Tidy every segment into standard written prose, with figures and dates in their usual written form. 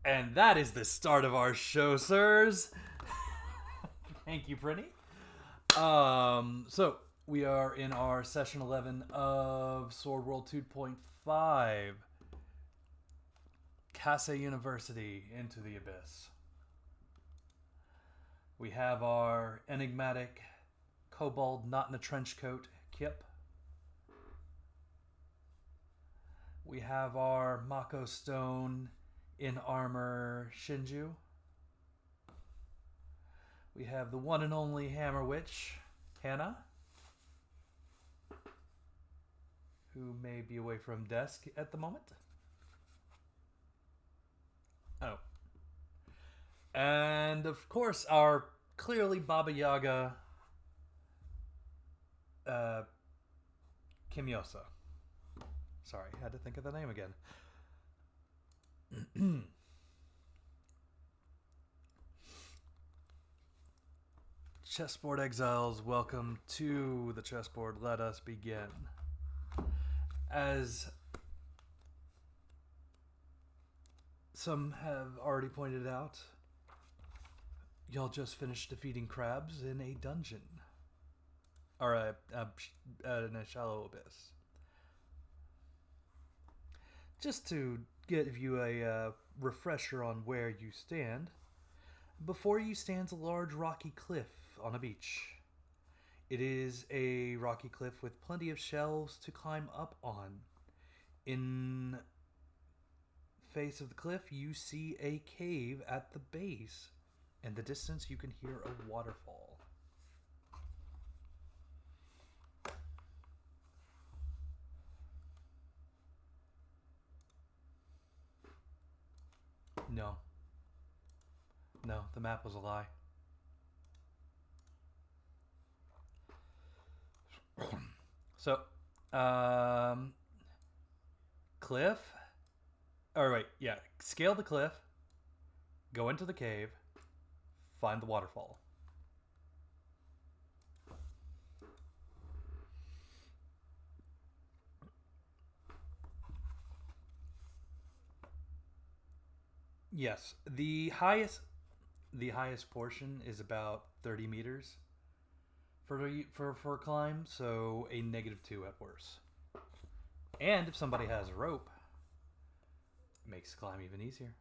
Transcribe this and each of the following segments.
And that is the start of our show, sirs. Thank you, Prinny. So we are in our session 11 of Sword World 2.5, Kasei University Into the Abyss. We have our enigmatic kobold not in a trench coat, Kip. We have our Mako Stone in armor, Shinju. We have the one and only Hammer Witch, Hannah, who may be away from desk at the moment. Oh. And of course, our clearly Baba Yaga, Kimyosa. Sorry, had to think of the name again. Chessboard Exiles, welcome to the chessboard. Let us begin. As some have already pointed out, y'all just finished defeating crabs in a dungeon. Or in a shallow abyss. Just to give you a refresher on where you stand, before you stands a large rocky cliff on a beach. It is a rocky cliff with plenty of shelves to climb up on. In face of the cliff, you see a cave at the base. In the distance, you can hear a waterfall. No. No, the map was a lie. So, cliff. Or wait, yeah. Scale the cliff. Go into the cave. Find the waterfall. Yes, the highest portion is about 30 meters for a climb, so a -2 at worst. And if somebody has a rope, it makes the climb even easier.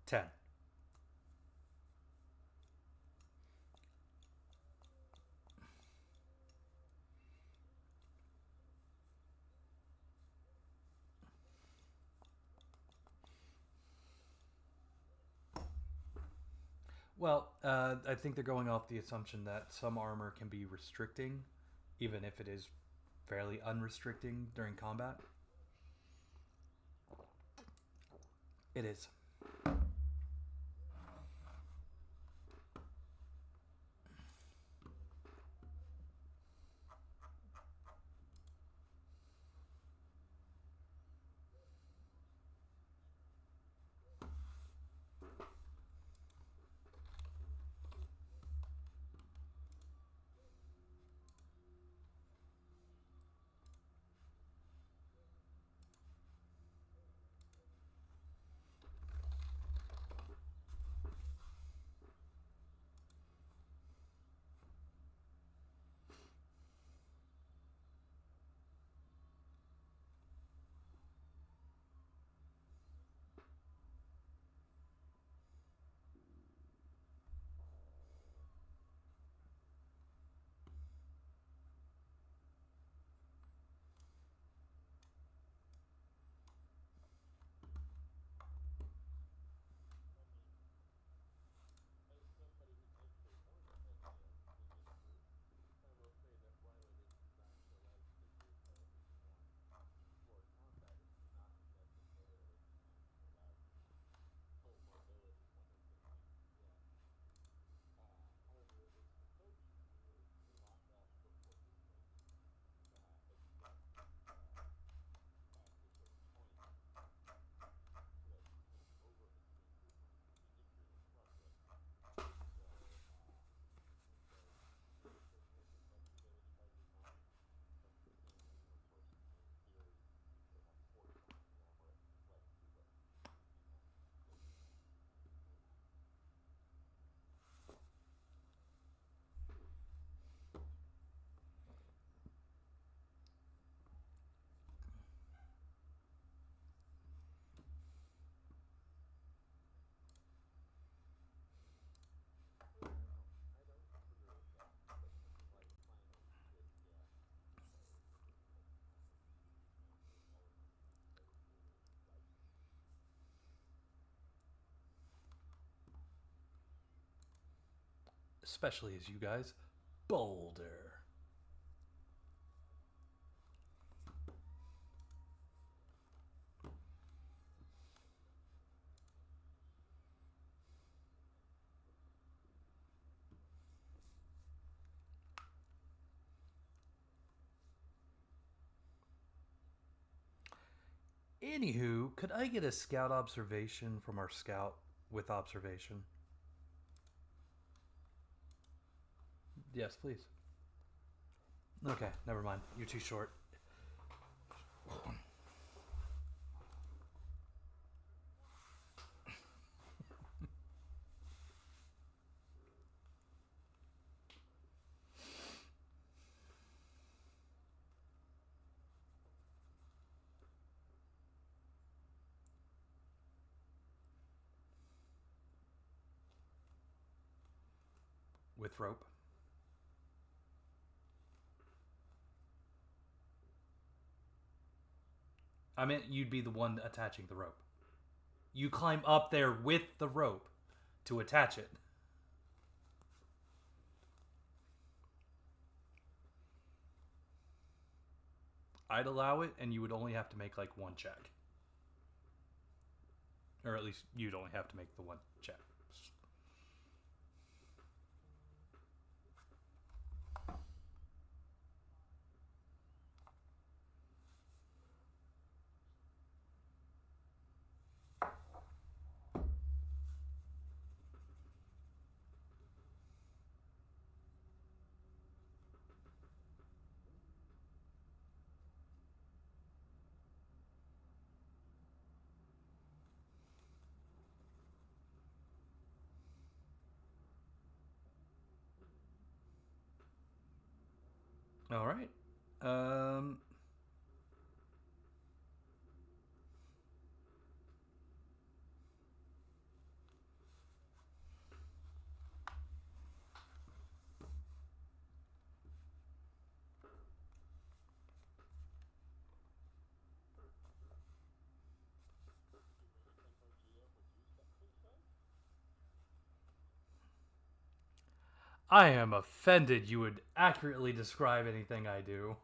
10. Well, I think they're going off the assumption that some armor can be restricting, even if it is fairly unrestricting during combat. It is. especially as you guys boulder. Anywho, could I get a scout observation from our scout with observation? Yes, please. Okay, never mind. You're too short. With rope. I meant you'd be the one attaching the rope. You climb up there with the rope to attach it. I'd allow it, and you would only have to make like one check. Or at least you'd only have to make the one check. All right. I am offended you would accurately describe anything I do.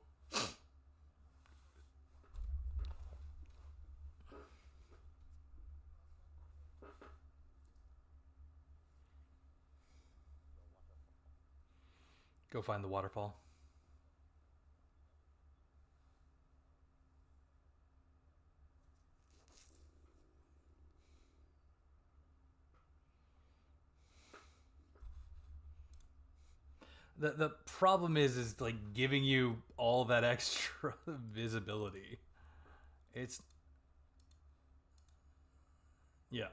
Go find the waterfall. The problem is like giving you all that extra visibility. It's yeah.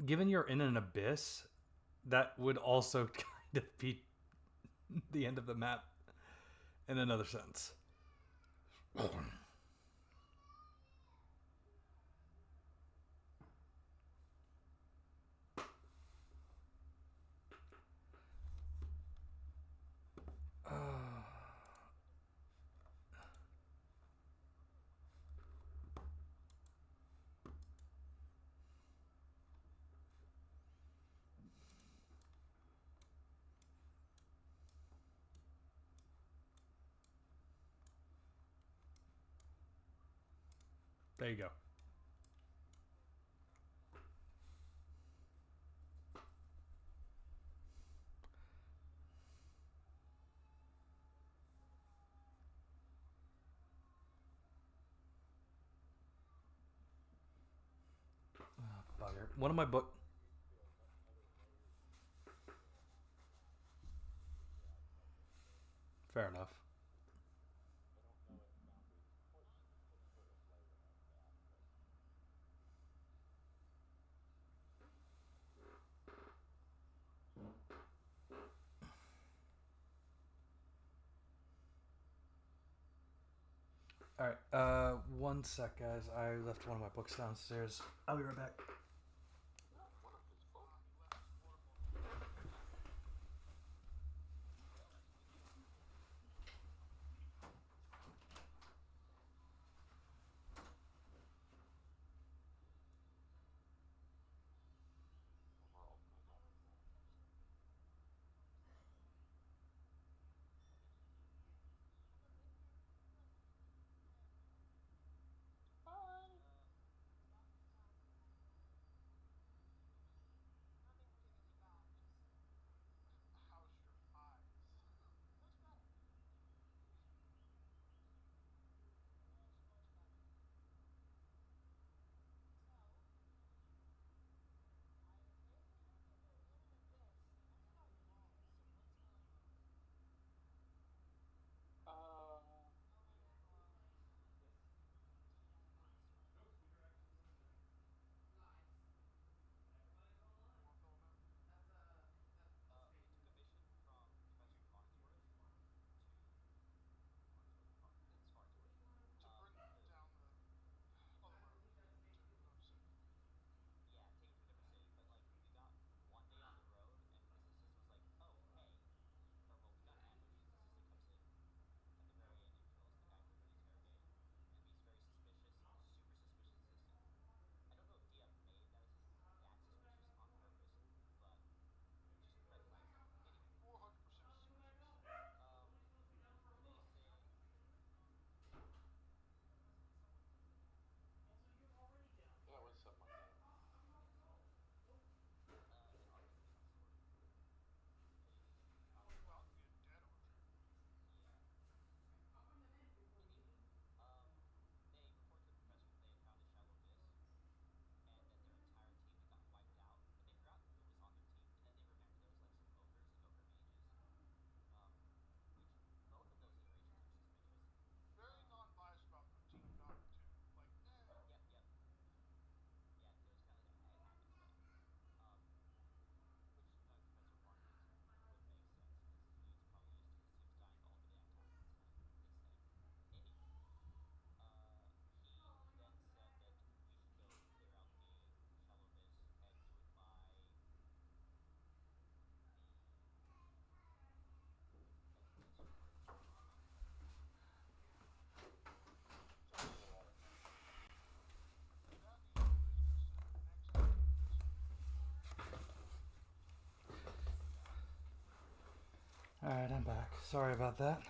Given you're in an abyss, that would also kind of be the end of the map in another sense. There you go. Bugger. One of my book. Fair enough. All right. One sec, guys. I left one of my books downstairs. I'll be right back. All right, I'm back. Sorry about that.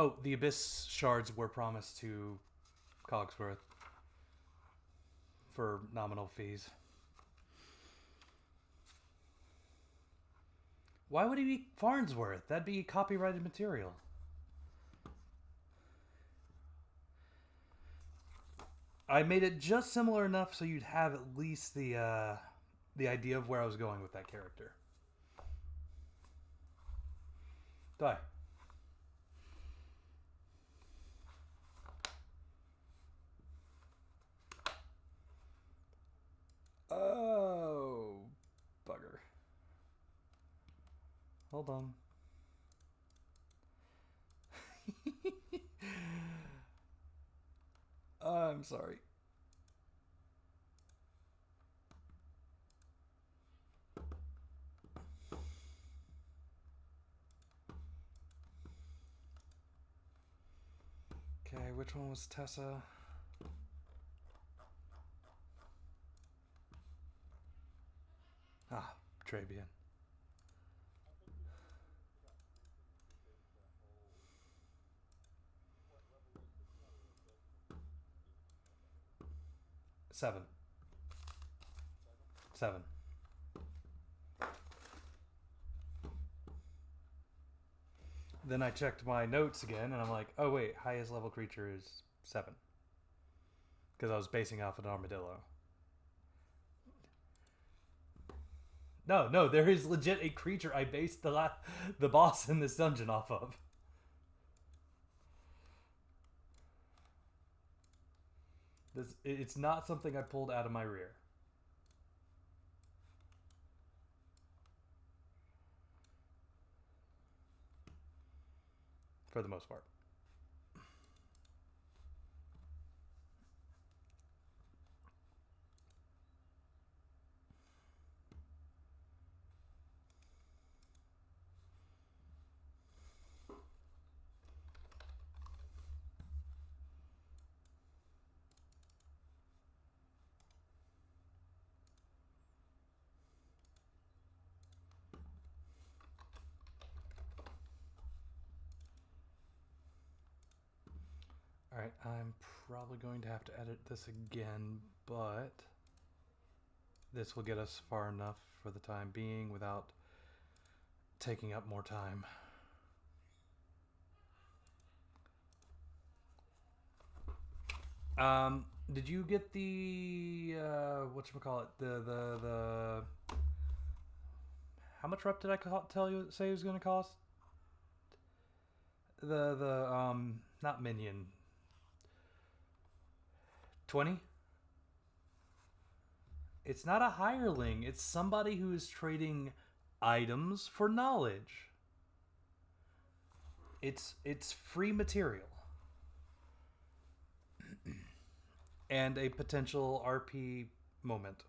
Oh, the Abyss shards were promised to Cogsworth for nominal fees. Why would he be Farnsworth? That'd be copyrighted material. I made it just similar enough so you'd have at least the idea of where I was going with that character. Die. Oh, bugger. Hold on. I'm sorry. Okay, which one was Tessa? Ah, Trabian. Seven. Seven. then I checked my notes again, and I'm like, oh wait, highest level creature is 7. Because I was basing off an armadillo. No, there is legit a creature I based the boss in this dungeon off of. It's not something I pulled out of my rear. For the most part. Alright, I'm probably going to have to edit this again, but this will get us far enough for the time being without taking up more time. Did you get the whatchamacallit? The how much rep did I say it was gonna cost? The not minion. 20? It's not a hireling, it's somebody who is trading items for knowledge. It's free material. And a potential RP moment.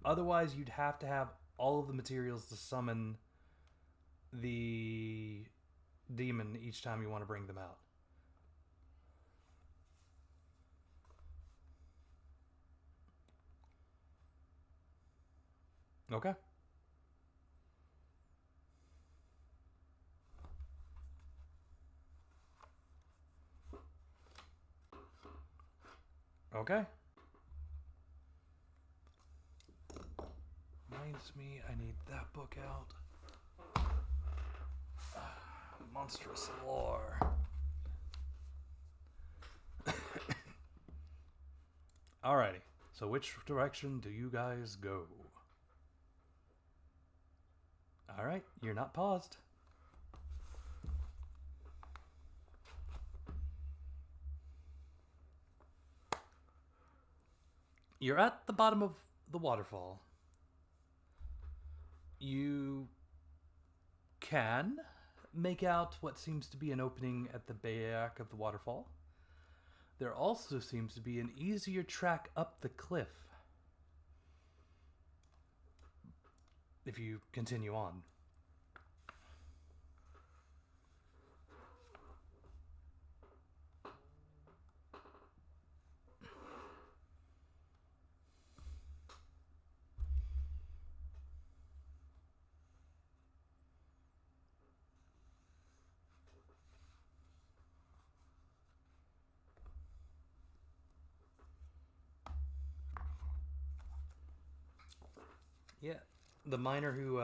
Otherwise, you'd have to have all of the materials to summon the demon each time you want to bring them out. Okay. Okay. Reminds me, I need that book out. Monstrous lore. Alrighty. So which direction do you guys go? Alright, you're not paused. You're at the bottom of the waterfall. You can make out what seems to be an opening at the back of the waterfall. There also seems to be an easier track up the cliff if you continue on. Yeah, the miner who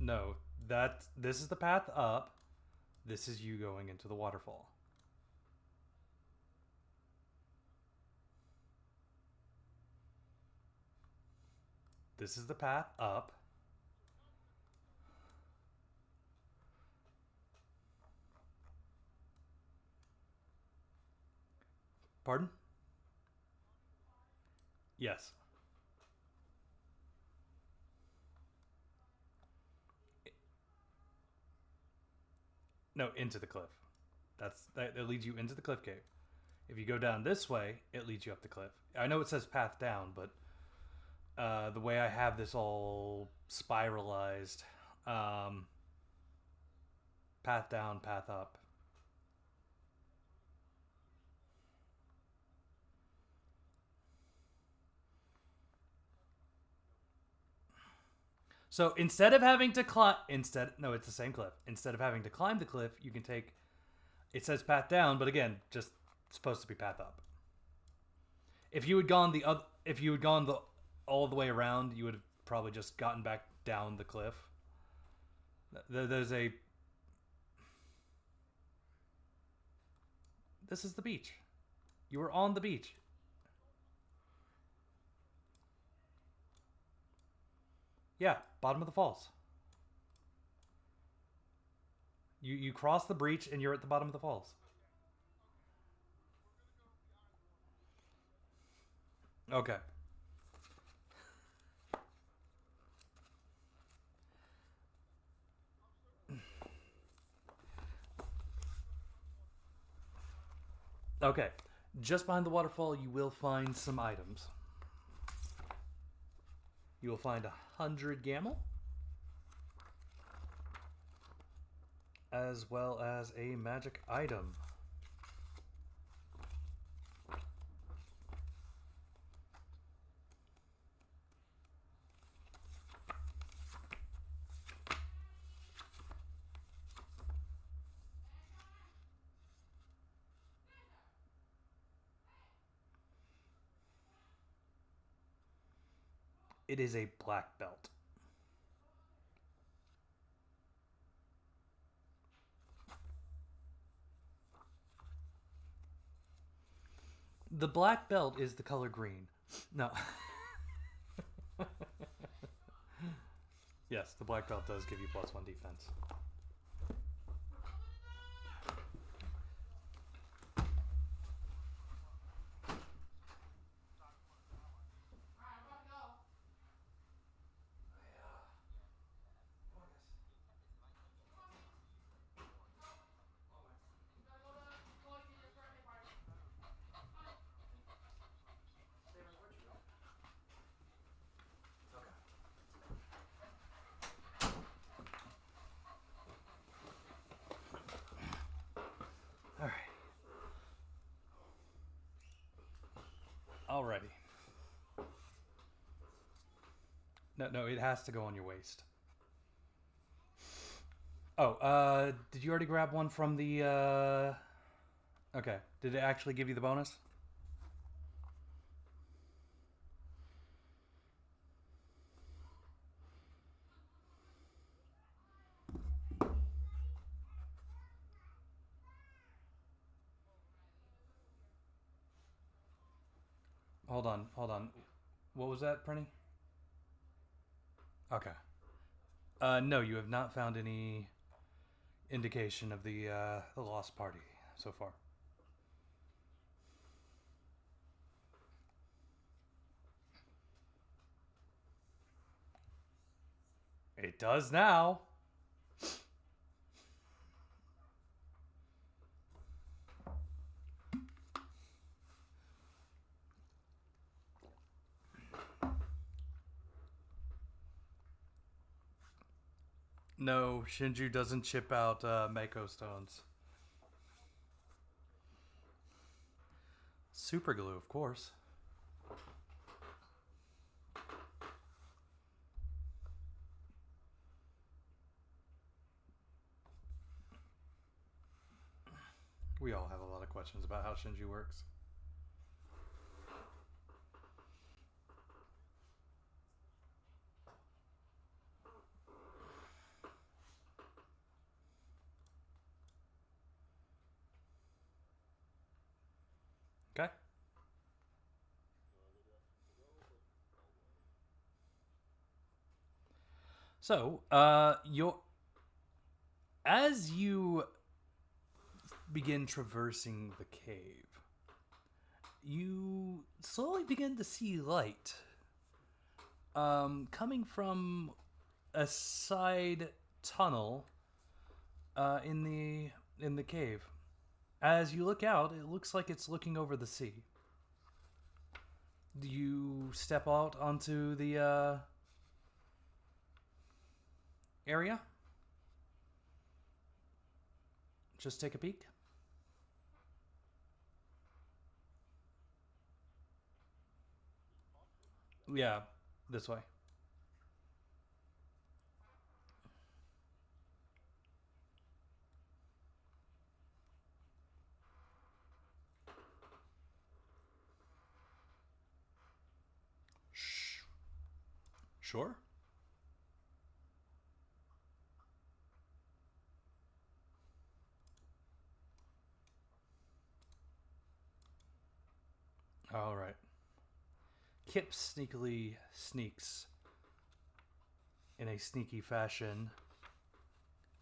no, this is the path up. This is you going into the waterfall. This is the path up. Pardon? Yes. No, into the cliff. That leads you into the cliff cave. If you go down this way, it leads you up the cliff. I know it says path down, but The way I have this all spiralized. Um, Path down, path up. So instead of having to climb, it's the same cliff. Instead of having to climb the cliff, you can take. It says path down, but again, just supposed to be path up. If you had gone the other, if you had gone the all the way around, you would have probably just gotten back down the cliff. There's a. This is the beach. You were on the beach. Yeah, bottom of the falls. You cross the breach and you're at the bottom of the falls. Okay. Okay. Just behind the waterfall, you will find some items. You will find 100 gamel, as well as a magic item. It is a black belt. The black belt is the color green. No. Yes, the black belt does give you +1 defense. Alrighty. No, it has to go on your waist. Oh, did you already grab one from the, Okay. Did it actually give you the bonus? Hold on. What was that, Prinny? Okay. No, you have not found any indication of the lost party so far. It does now. No, Shinju doesn't chip out Mako stones. Super glue, of course. We all have a lot of questions about how Shinju works. Okay. So, as you begin traversing the cave, you slowly begin to see light coming from a side tunnel in the cave. As you look out, it looks like it's looking over the sea. Do you step out onto the area? Just take a peek? Yeah, this way. Shh. Sure. All right. Kip sneakily sneaks in a sneaky fashion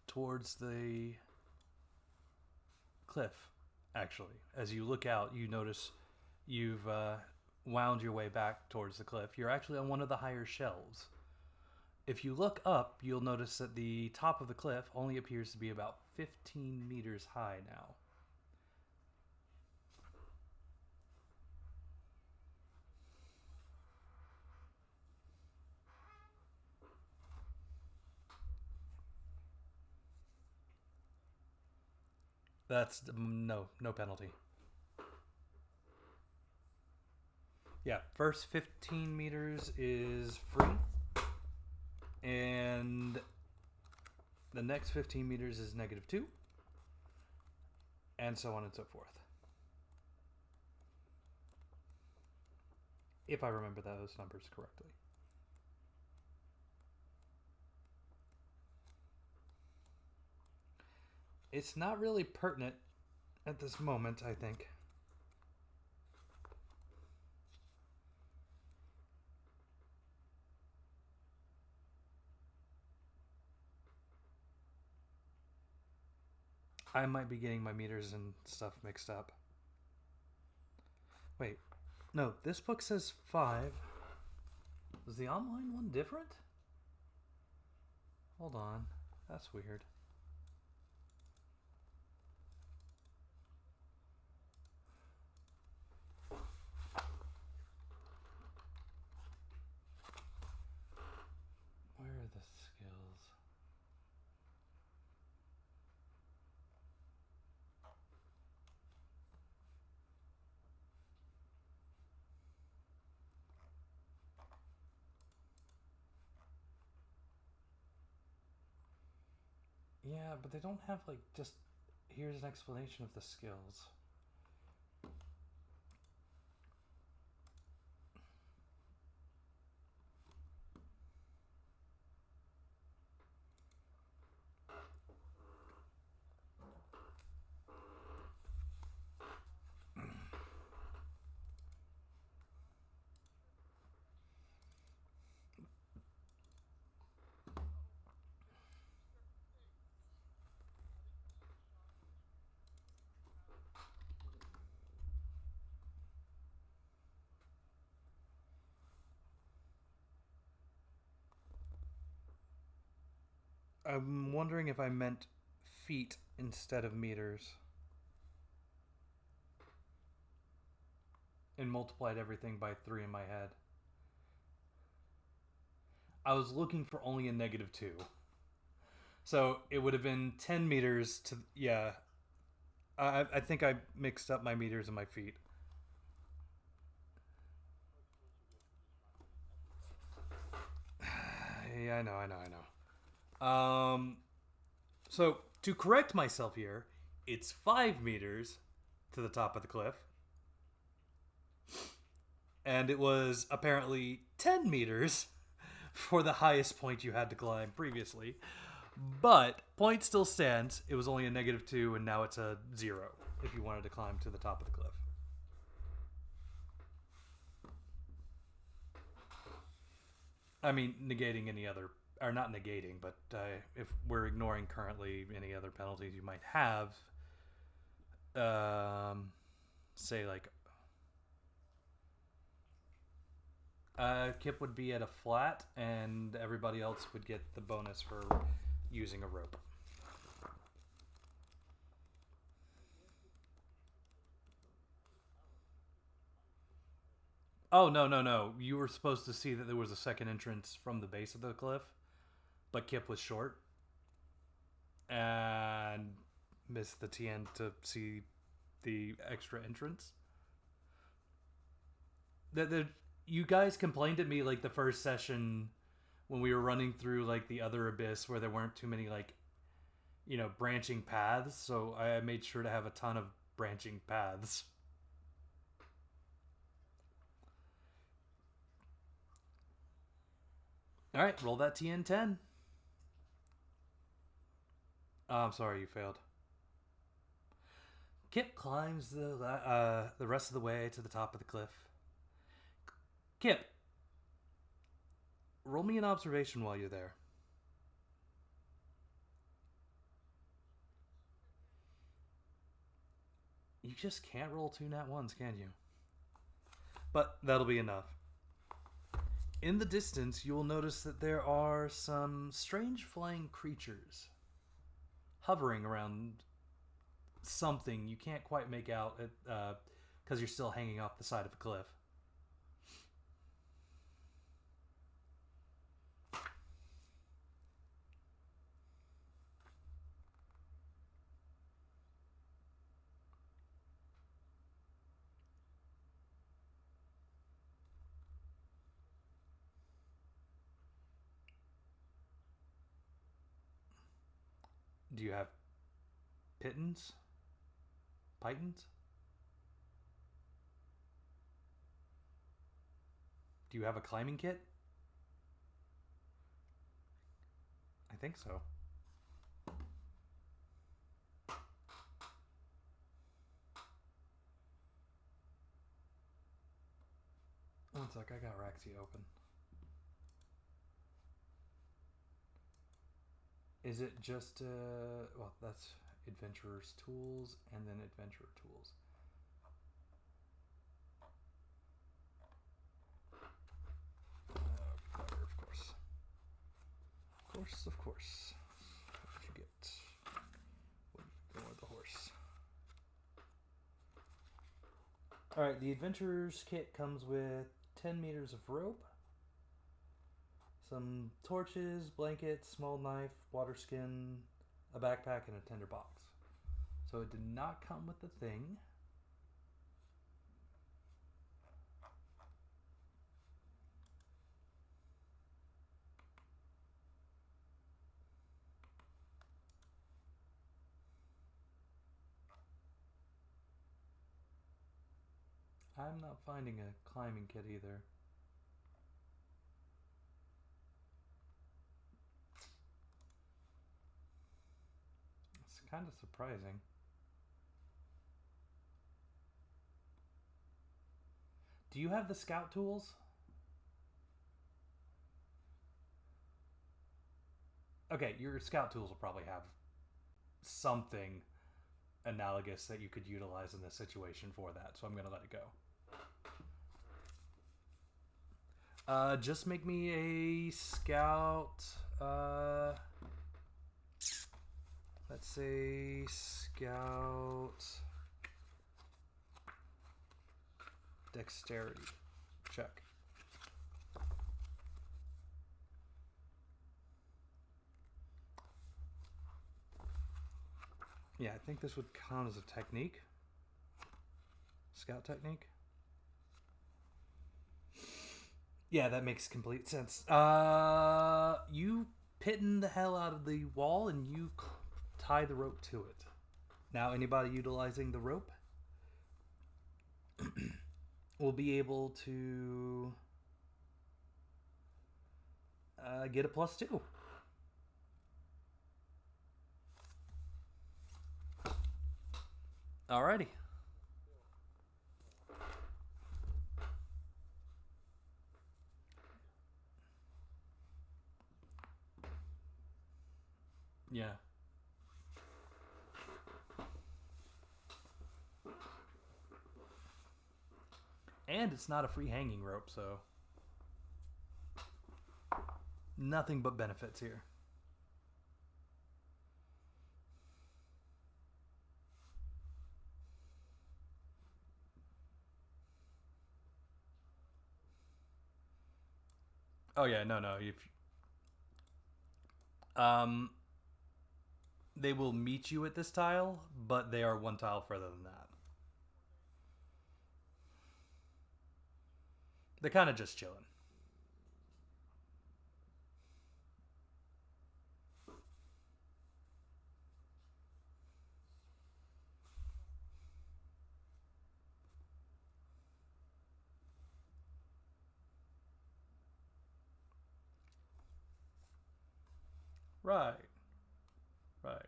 towards the cliff. Actually, as you look out, you notice you've wound your way back towards the cliff. You're actually on one of the higher shelves. If you look up, you'll notice that the top of the cliff only appears to be about 15 meters high now. That's no penalty. Yeah, first 15 meters is free, and the next 15 meters is -2, and so on and so forth. If I remember those numbers correctly. It's not really pertinent at this moment, I think. I might be getting my meters and stuff mixed up. Wait, no, this book says 5. Is the online one different? Hold on, that's weird. Where are the skills? Yeah, but they don't have like just here's an explanation of the skills. I'm wondering if I meant feet instead of meters and multiplied everything by 3 in my head. I was looking for only a -2. So it would have been 10 meters to. Yeah. I think I mixed up my meters and my feet. Yeah, I know. So to correct myself here, it's 5 meters to the top of the cliff. And it was apparently 10 meters for the highest point you had to climb previously. But point still stands. It was only a -2, and now it's a 0 if you wanted to climb to the top of the cliff. I mean, negating any other, or not negating, but if we're ignoring currently any other penalties you might have, say like Kip would be at a flat, and everybody else would get the bonus for using a rope. Oh, no, no, no. You were supposed to see that there was a second entrance from the base of the cliff, but Kip was short and missed the TN to see the extra entrance. You guys complained at me like the first session when we were running through like the other abyss where there weren't too many like branching paths, so I made sure to have a ton of branching paths. All right, roll that TN10. Oh, I'm sorry, you failed. Kip climbs the rest of the way to the top of the cliff. Kip, roll me an observation while you're there. You just can't roll 2 nat 1s, can you? But that'll be enough. In the distance, you will notice that there are some strange flying creatures hovering around something you can't quite make out because you're still hanging off the side of a cliff. Do you have pitons? Pythons? Do you have a climbing kit? I think so. One sec, I got Raxi open. Is it just, well, that's Adventurer's Tools and then Adventurer Tools. Fire, of course. Of course. What did you get? Go with the horse. Alright, the Adventurer's Kit comes with 10 meters of rope, some torches, blankets, small knife, water skin, a backpack, and a tinder box. So it did not come with the thing. I'm not finding a climbing kit either. It's kind of surprising. Do you have the scout tools? Okay, your scout tools will probably have something analogous that you could utilize in this situation for that, so I'm going to let it go. Just make me a scout. Let's say scout dexterity check. Yeah, I think this would count as a technique. Scout technique. Yeah, that makes complete sense. You pitten the hell out of the wall and you tie the rope to it. Now, anybody utilizing the rope will be able to get a +2. Alrighty. Yeah. And it's not a free hanging rope, so nothing but benefits here. Oh yeah, no. If um, they will meet you at this tile, but they are one tile further than that. They're kind of just chilling. Right, right.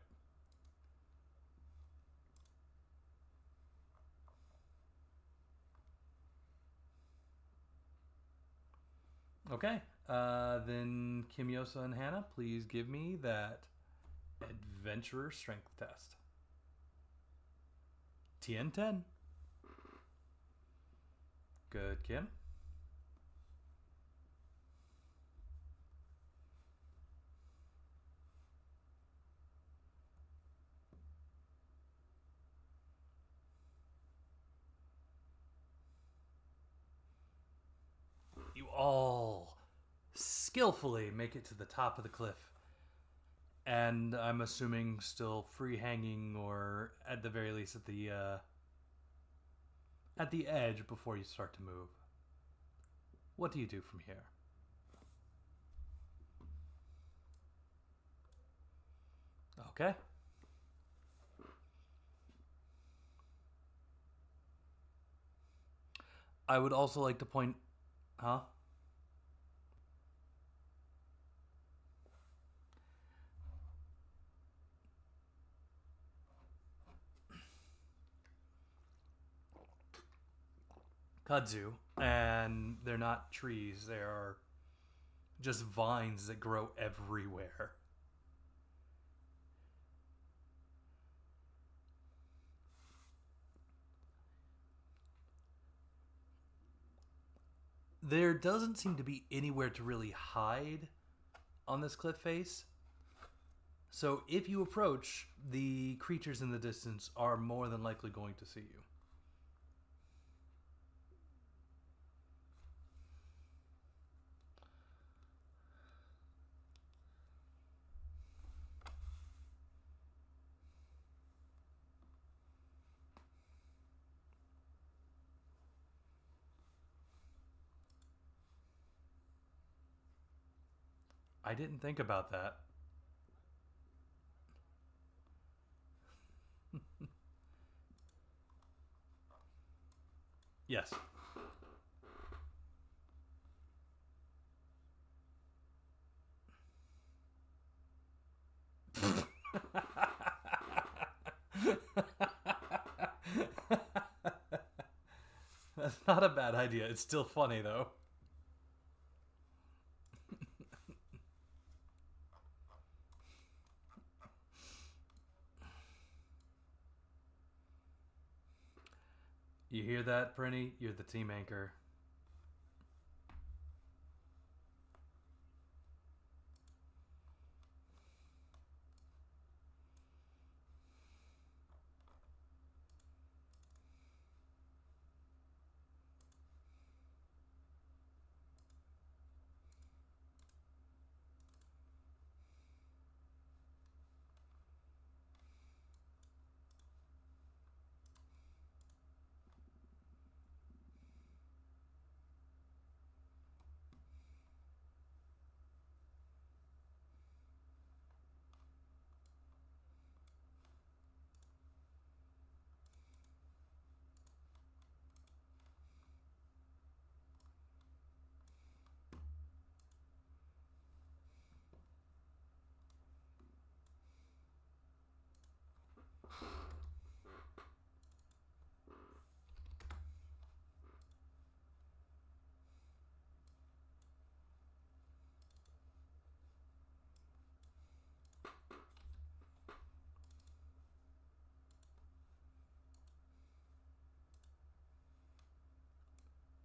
Okay. Then Kimyosa and Hannah, please give me that adventurer strength test. TN10. Good, Kim. You all skillfully make it to the top of the cliff. And I'm assuming still free hanging or at the very least at the edge before you start to move. What do you do from here? Okay. I would also like to point, huh? Kudzu, and they're not trees, they are just vines that grow everywhere. There doesn't seem to be anywhere to really hide on this cliff face. So if you approach, the creatures in the distance are more than likely going to see you. I didn't think about that. Yes. That's not a bad idea. It's still funny though. You hear that, Prinny? You're the team anchor.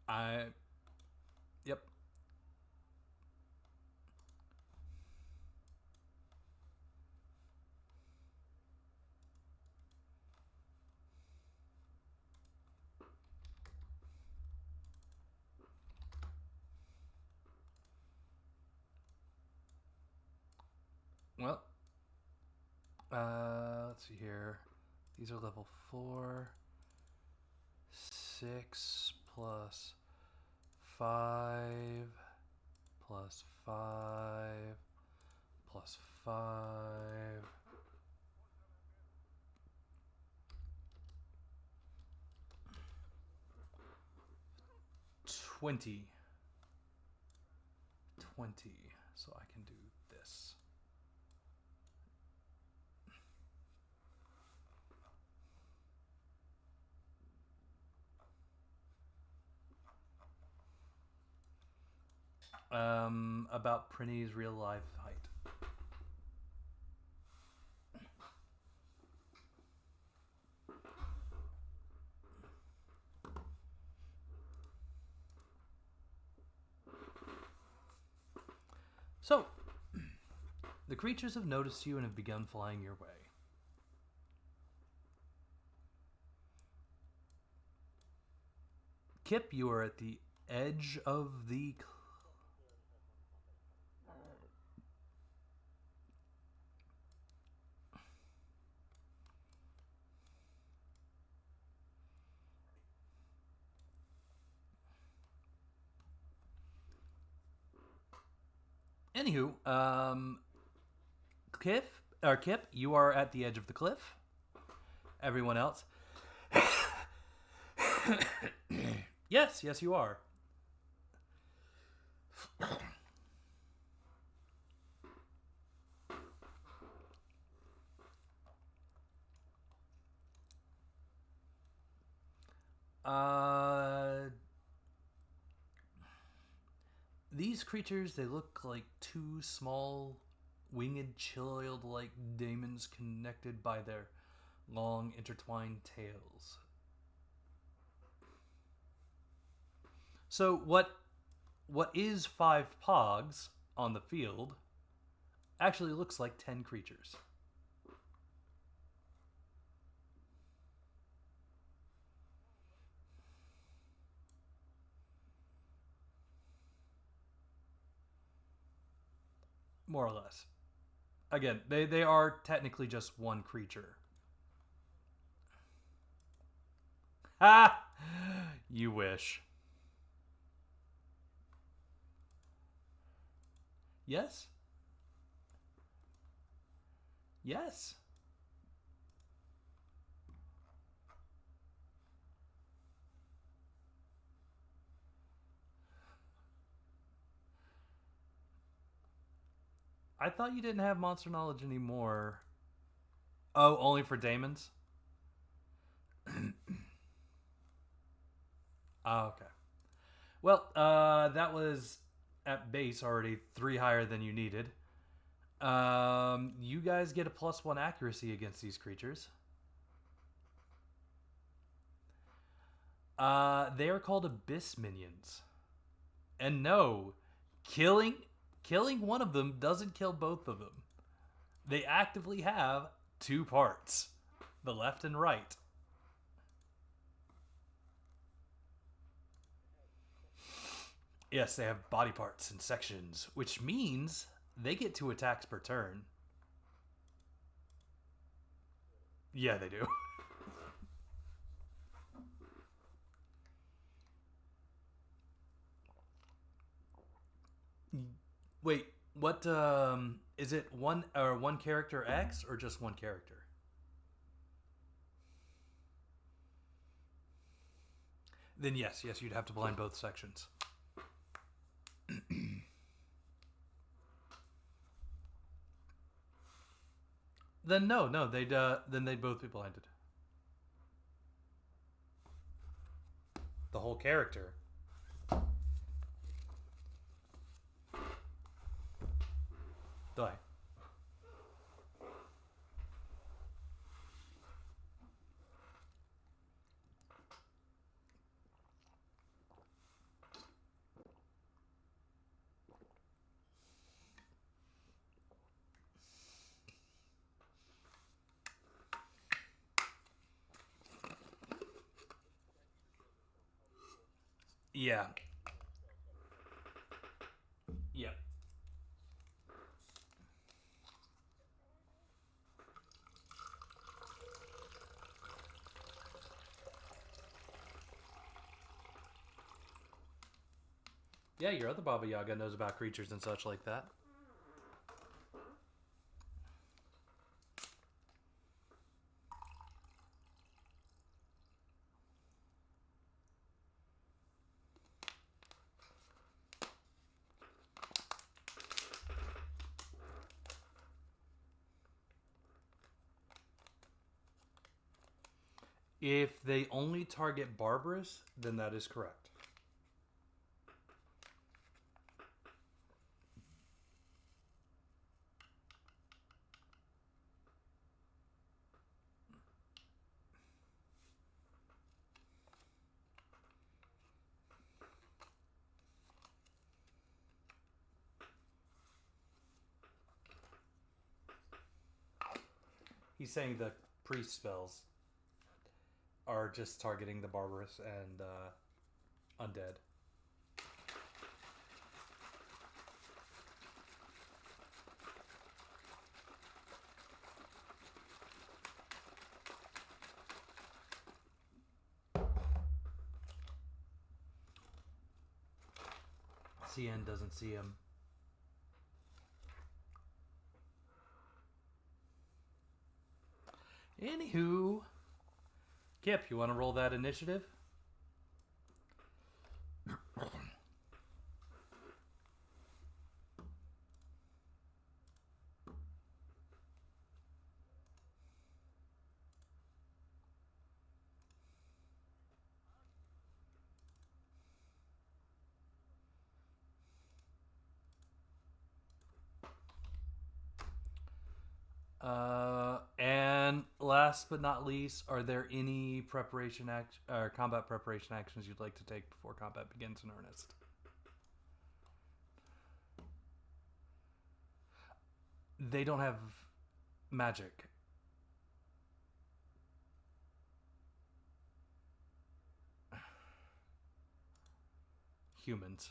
I. Yep. Let's see here. These are level 4. 6 plus 5 plus 5 plus 5. $20. So I can do this. About Prinny's real life height. So, the creatures have noticed you and have begun flying your way. Kip, you are at the edge of the... Anywho, Kip, you are at the edge of the cliff. Everyone else... Yes, you are. These creatures, they look like two small, winged, child-like daemons connected by their long, intertwined tails. So what is 5 pogs on the field actually looks like 10 creatures. More or less. Again, they are technically just one creature. Ha! You wish. Yes? Yes. I thought you didn't have monster knowledge anymore. Oh, only for daemons? Oh, okay. Well, that was at base already 3 higher than you needed. You guys get a +1 accuracy against these creatures. They are called abyss minions. And no, killing one of them doesn't kill both of them. They actively have 2 parts, the left and right. Yes, they have body parts and sections, which means they get 2 attacks per turn. Yeah, they do. Wait, what is it, one character X or just one character? Then yes, you'd have to blind both sections. Then no, they'd both be blinded. The whole character. Die. Yeah. Yeah. Yeah, your other Baba Yaga knows about creatures and such like that. If they only target Barbarous, then that is correct. He's saying the priest spells are just targeting the Barbarous and undead. CN doesn't see him. Anywho, Kip, you want to roll that initiative? And last but not least, are there any preparation or combat preparation actions you'd like to take before combat begins in earnest? They don't have magic. Humans.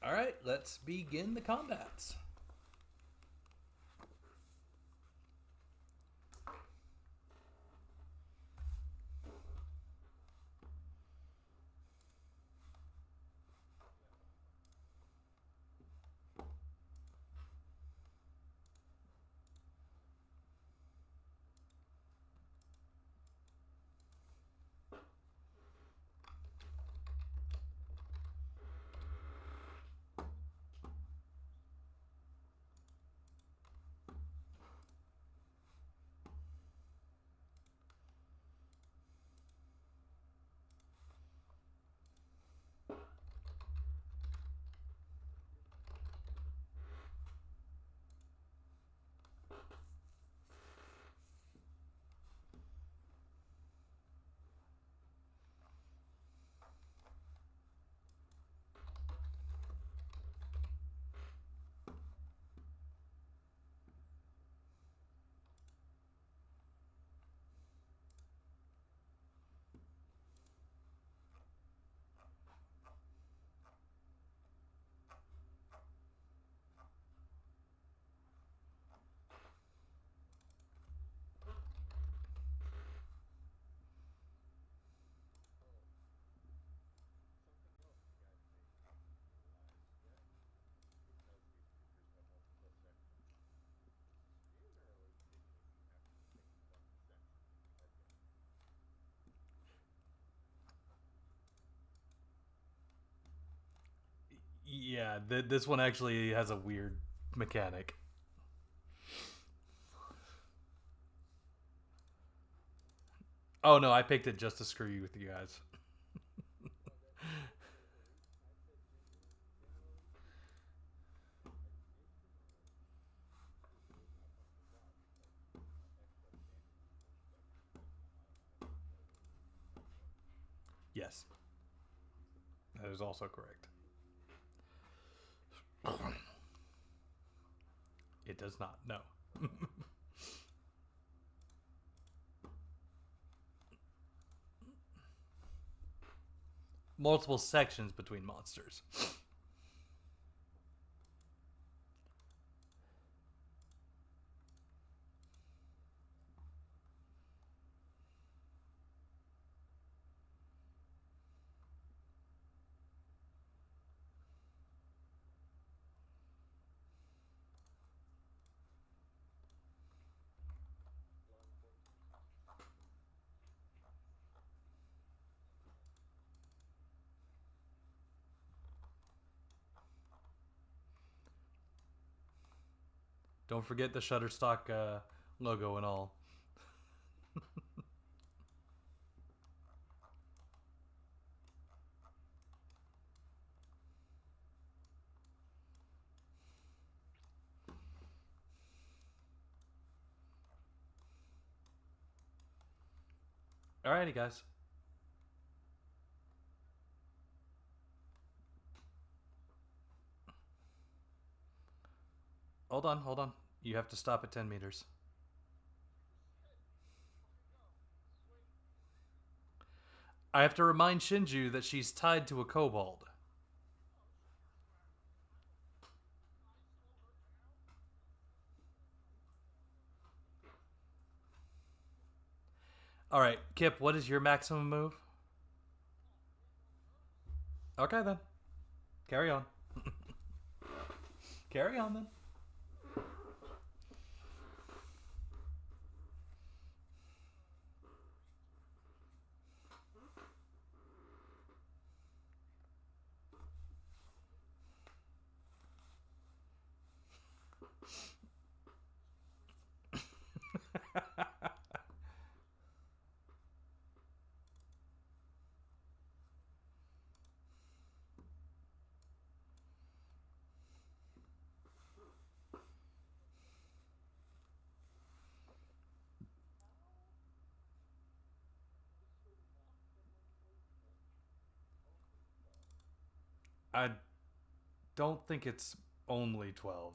All right, let's begin the combats. Yeah, this one actually has a weird mechanic. Oh no, I picked it just to screw you with you guys. Yes, that is also correct. It does not. No. multiple sections between monsters. Don't forget the Shutterstock logo and all. Alrighty, guys. Hold on, hold on. You have to stop at 10 meters. I have to remind Shinju that she's tied to a kobold. Alright, Kip, what is your maximum move? Okay, then. Carry on. Carry on, then. I don't think it's only 12.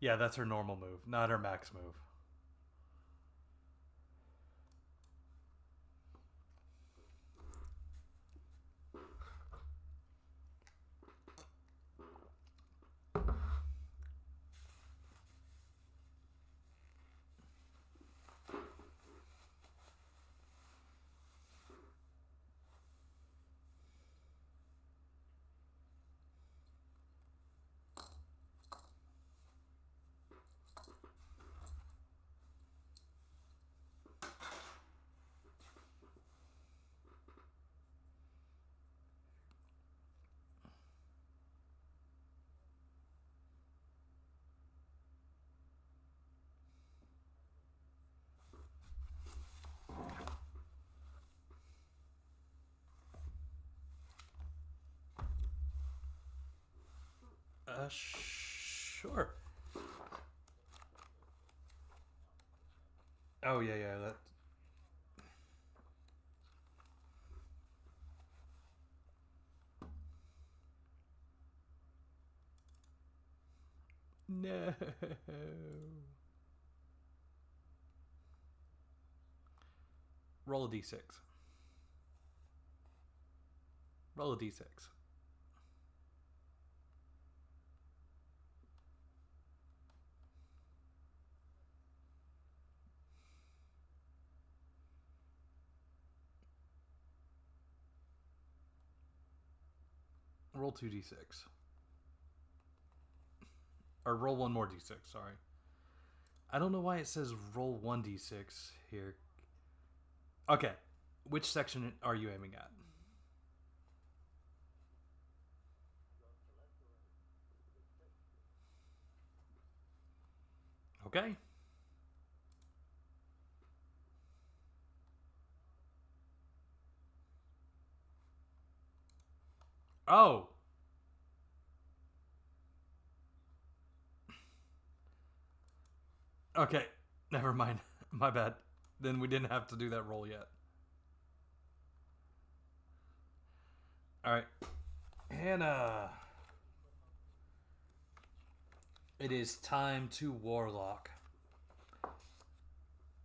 Yeah, that's her normal move, not her max move. Sure. Oh, yeah, yeah, that... No. Roll a d6. Roll a d6. Roll 2d6. Or roll one more d6, sorry. I don't know why it says roll 1d6 here. Okay. Which section are you aiming at? Okay. Oh. Okay. Never mind. My bad. Then we didn't have to do that roll yet. Alright. Hannah. It is time to Warlock.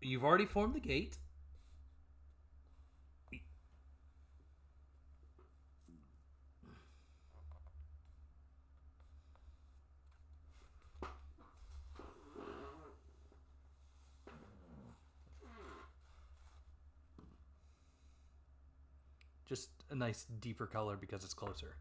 You've already formed the gate. Just a nice deeper color because it's closer.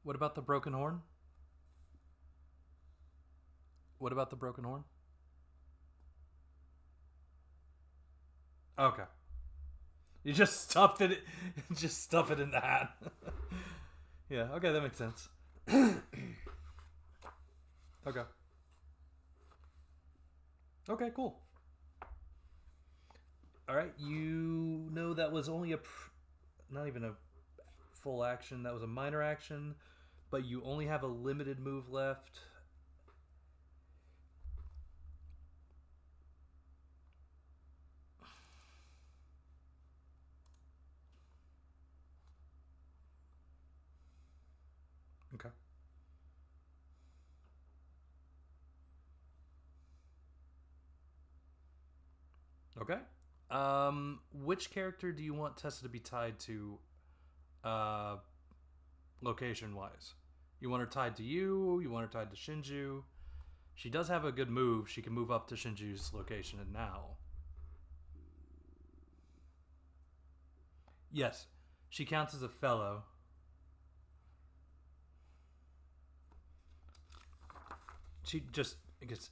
What about the broken horn? What about the broken horn? Okay. You just stuffed it. Just stuff it in the hat. Yeah. Okay, that makes sense. Okay. Okay. Cool. All right. You know that was only not even a full action. That was a minor action, but you only have a limited move left. Okay. Okay. Which character do you want Tessa to be tied to, location wise? You want her tied to you? You want her tied to Shinju? She does have a good move. She can move up to Shinju's location and now. Yes, she counts as a fellow. She just gets.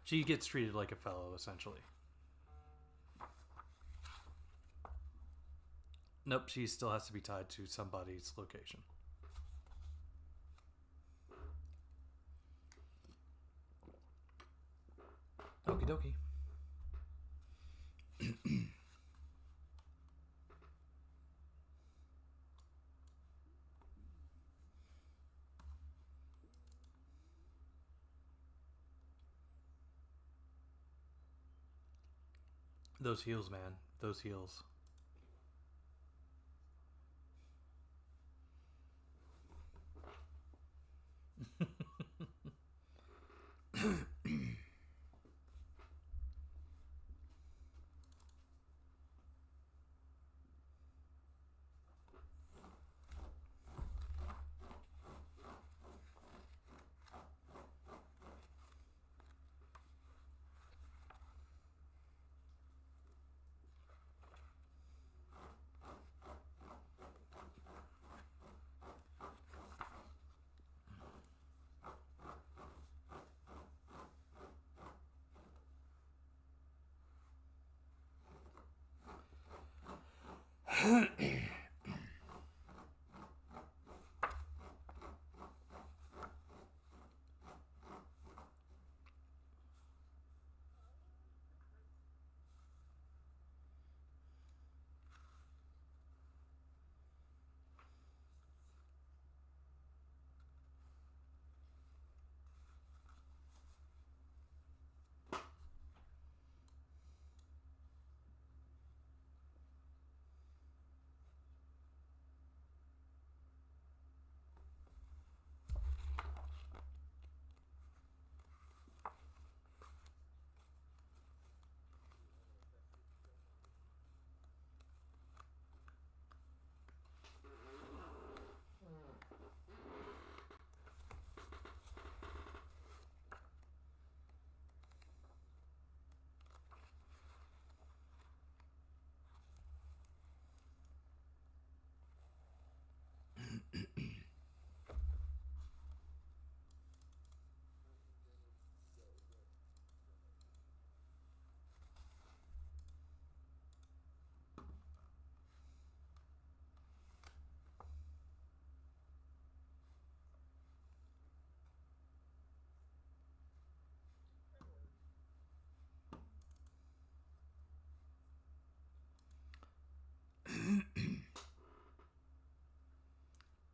She gets treated like a fellow, essentially. Nope, she still has to be tied to somebody's location. Okie dokie. Those heels, man. Those heels.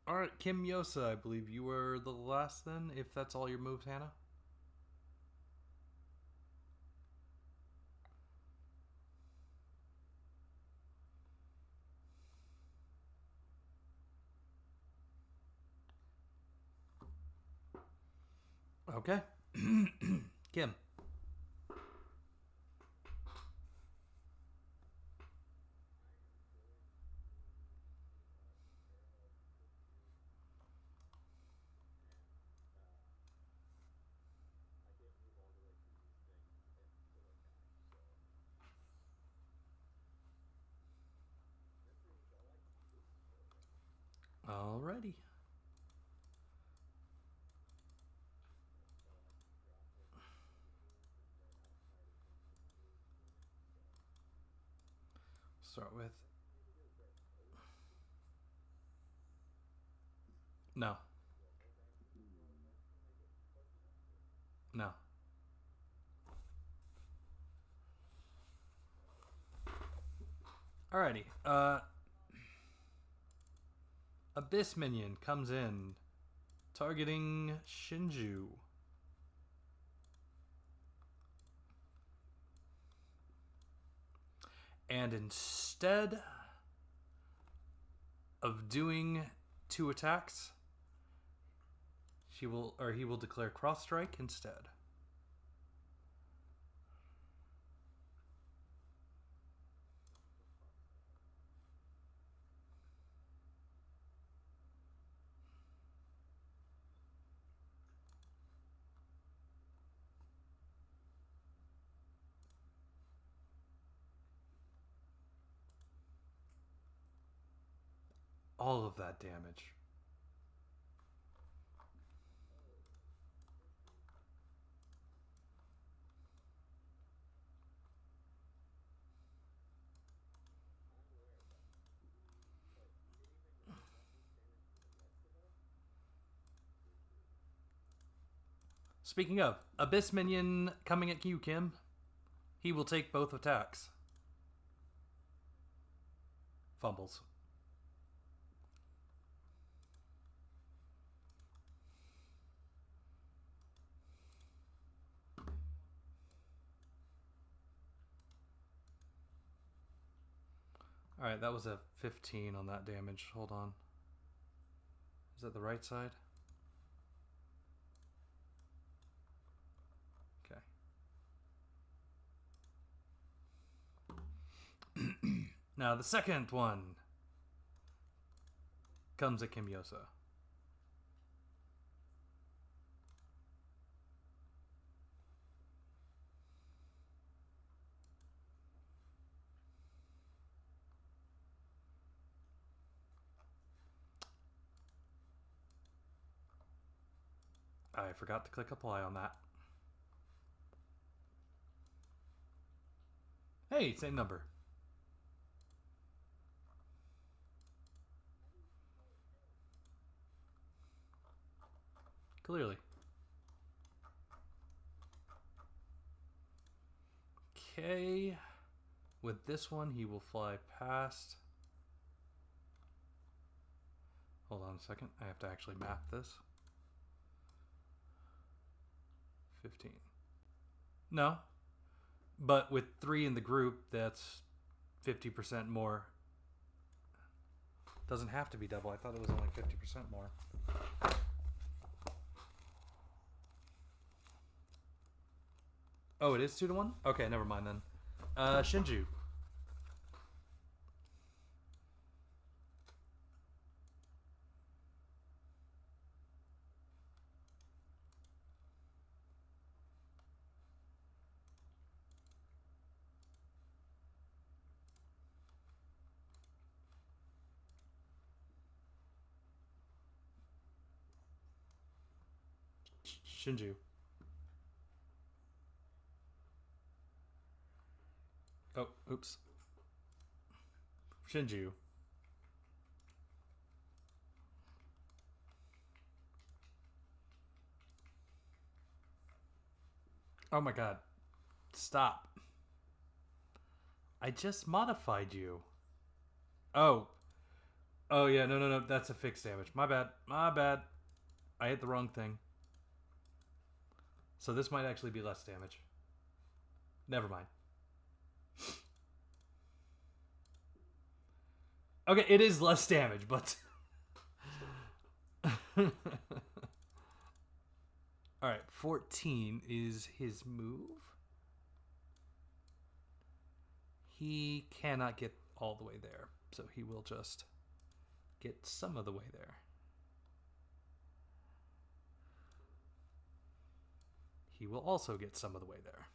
All right, Kim Yosa, I believe you were the last then, if that's all your moves, Hannah. Okay. Kim. Alrighty. Start with. No. No. Alrighty. Abyss Minion comes in, targeting Shinju. And instead of doing 2 attacks, he will declare cross strike instead. All of that damage. Speaking of, Abyss Minion coming at you, Kim. He will take both attacks. Fumbles. Alright, that was a 15 on that damage. Hold on. Is that the right side? Okay. Now, the second one comes at Kimyosa. I forgot to click apply on that. Hey, same number. Clearly. Okay. With this one, he will fly past. Hold on a second. I have to actually map this. 15. No. But with 3 in the group, that's 50% more. Doesn't have to be double. I thought it was only 50% more. Oh, it is 2 to 1? Okay, never mind then. Shinju. Shinju. Oh, oops. Shinju. Oh my god. Stop. I just modified you. Oh. Oh, yeah, no. That's a fixed damage. My bad. My bad. I hit the wrong thing. So this might actually be less damage. Never mind. Okay, it is less damage, but... Alright, 14 is his move. He cannot get all the way there, so he will just get some of the way there. He will also get some of the way there.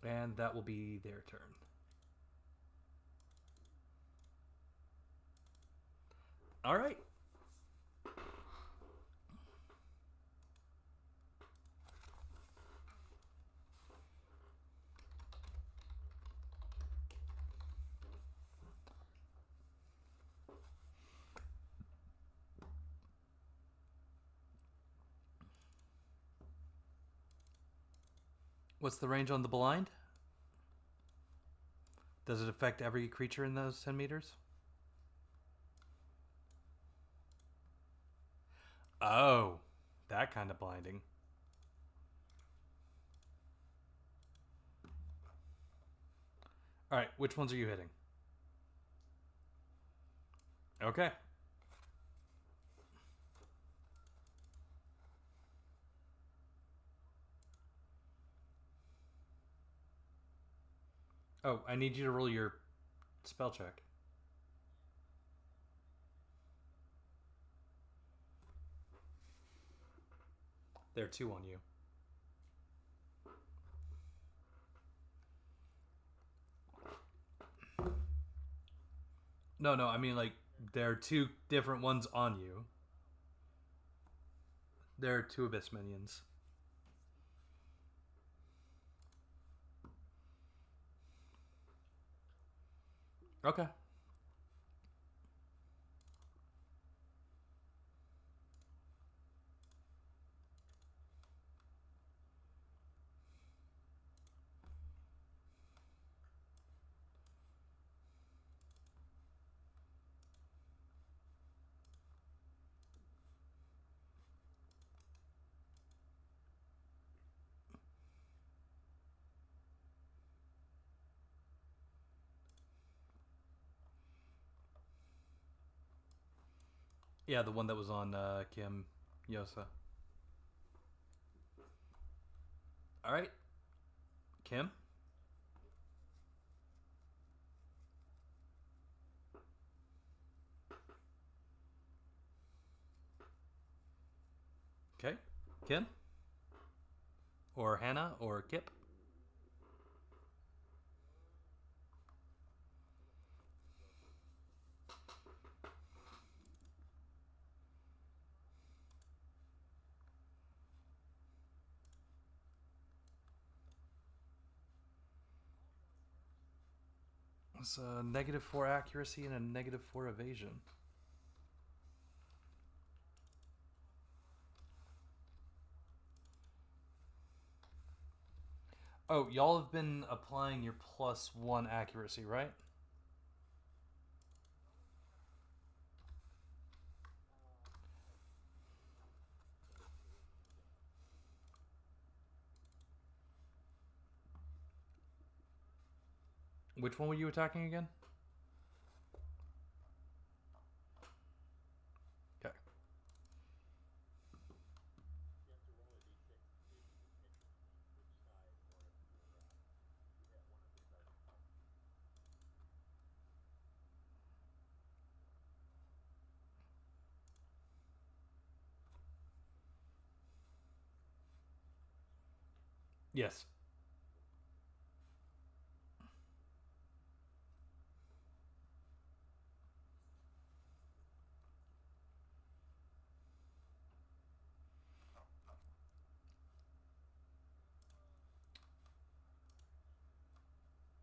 And that will be their turn. All right. What's the range on the blind? Does it affect every creature in those 10 meters? Oh, that kind of blinding. All right, which ones are you hitting? Okay. Oh, I need you to roll your spell check. There are 2 on you. No, I mean, like, there are 2 different ones on you. There are 2 Abyss minions. Okay. Yeah, the one that was on Kim Yosa. All right. Kim? Okay. Kim? Or Hannah? Or Kip? It's a -4 accuracy and a -4 evasion. Oh, y'all have been applying your +1 accuracy, right? Which one were you attacking again? Okay. Yes.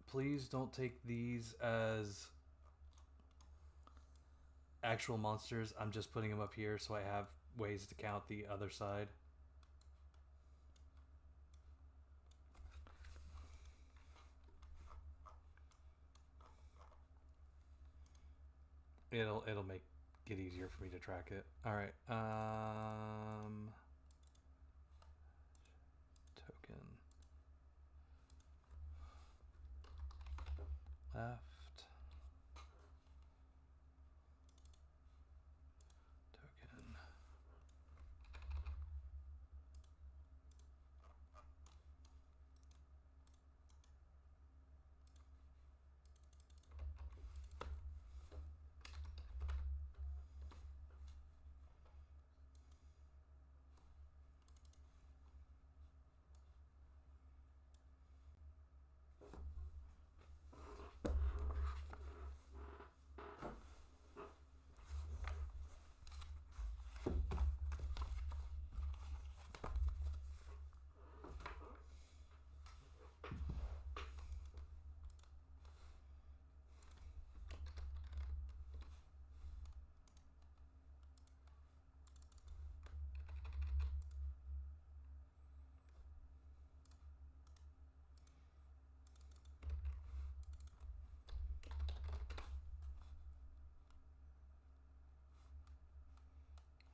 Please don't take these as actual monsters. I'm just putting them up here so I have ways to count the other side. It'll make it easier for me to track it. All right. Token left. Token.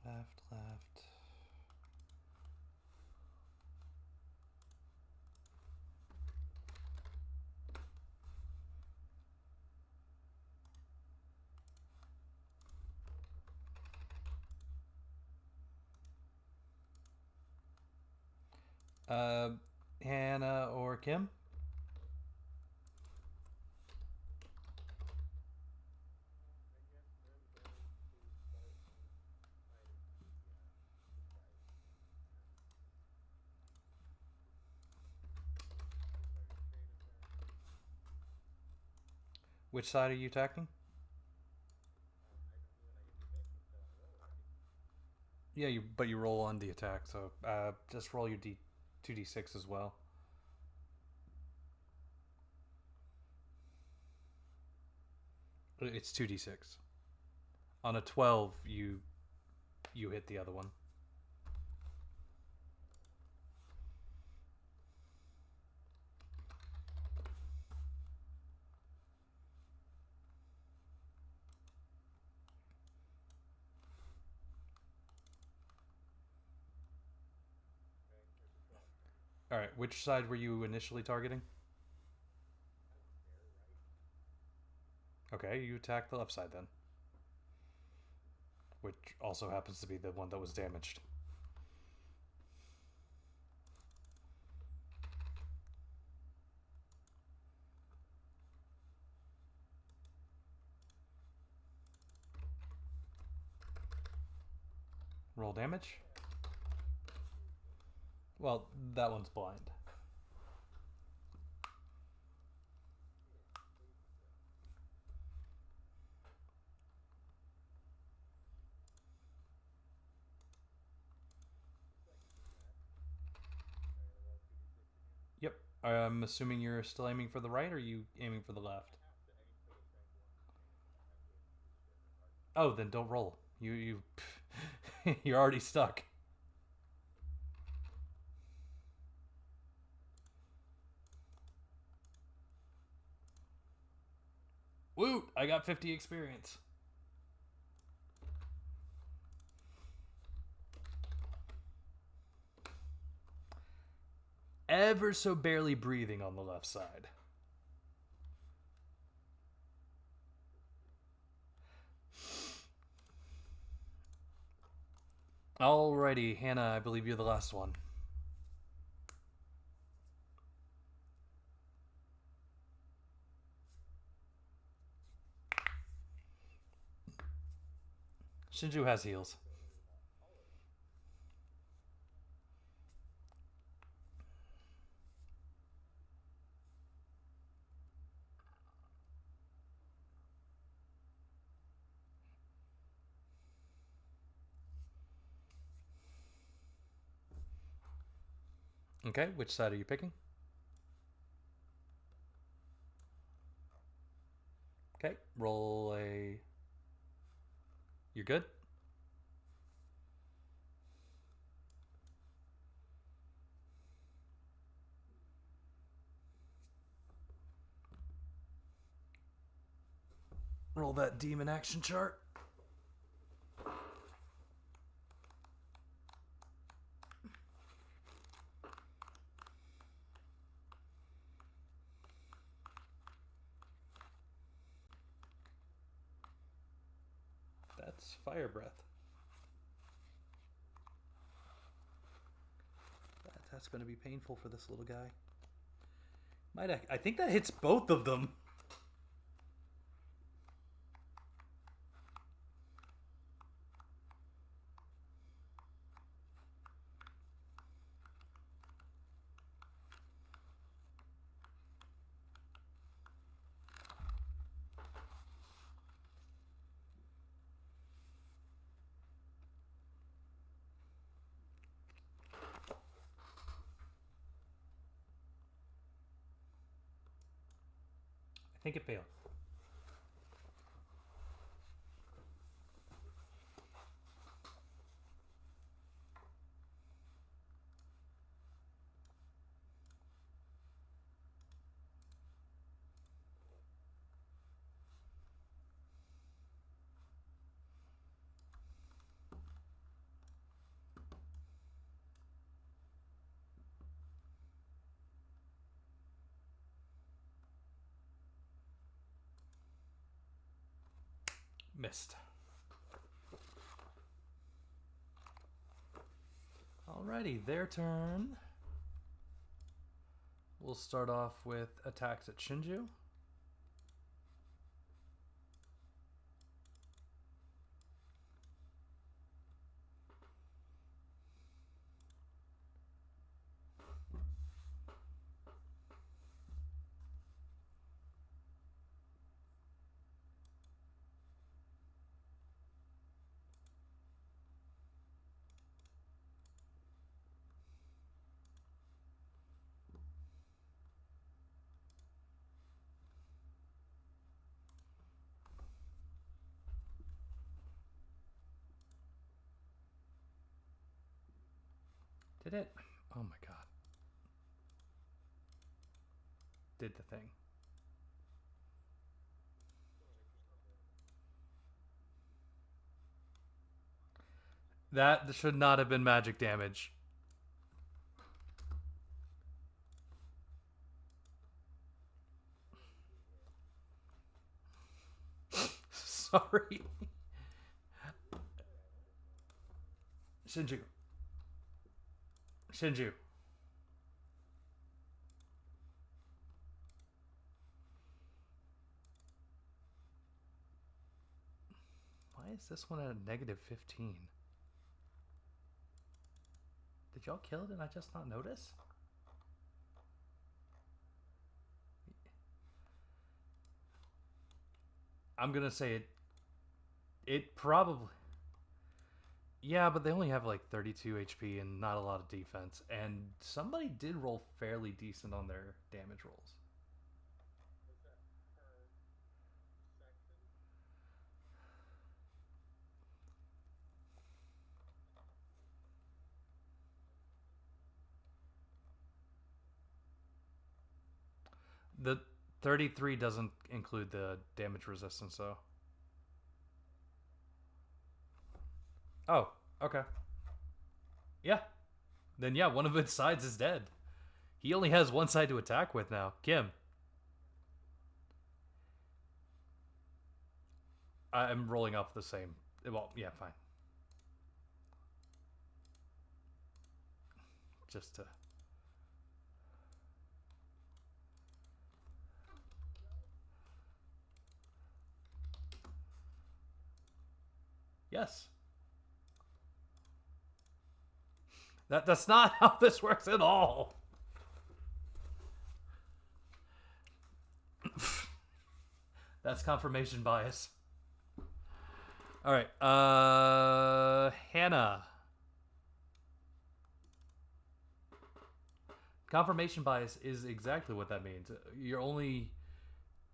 Left, left. Uh, Hannah or Kim? Which side are you attacking? Yeah, but you roll on the attack, so just roll your 2d6 as well. It's 2d6. On a 12, you hit the other one. All right, which side were you initially targeting? Okay, you attack the left side then, which also happens to be the one that was damaged. Roll damage. Well, that one's blind. Yep. I'm assuming you're still aiming for the right, or are you aiming for the left? Oh, then don't roll. You're already stuck. Woot! I got 50 experience. Ever so barely breathing on the left side. Alrighty, Hannah, I believe you're the last one. Shinju has heals. Okay, which side are you picking? Okay, roll a. You're good? Roll that demon action chart. That's fire breath. That's going to be painful for this little guy. I think that hits both of them. I think it failed. Missed. Alrighty, their turn. We'll start off with attacks at Shinju. Did it? Oh my god. Did the thing. That should not have been magic damage. Sorry. Shinju. Shinju. Why is this one at a negative 15? Did y'all kill it and I just not notice? I'm gonna say it probably... Yeah, but they only have like 32 HP and not a lot of defense. And somebody did roll fairly decent on their damage rolls. The 33 doesn't include the damage resistance, though. Oh, okay. Yeah. Then, yeah, one of its sides is dead. He only has one side to attack with now. Kim. I'm rolling off the same. Well, yeah, fine. Just to... Yes. That's not how this works at all. That's confirmation bias. All right. Hannah. Confirmation bias is exactly what that means. You're only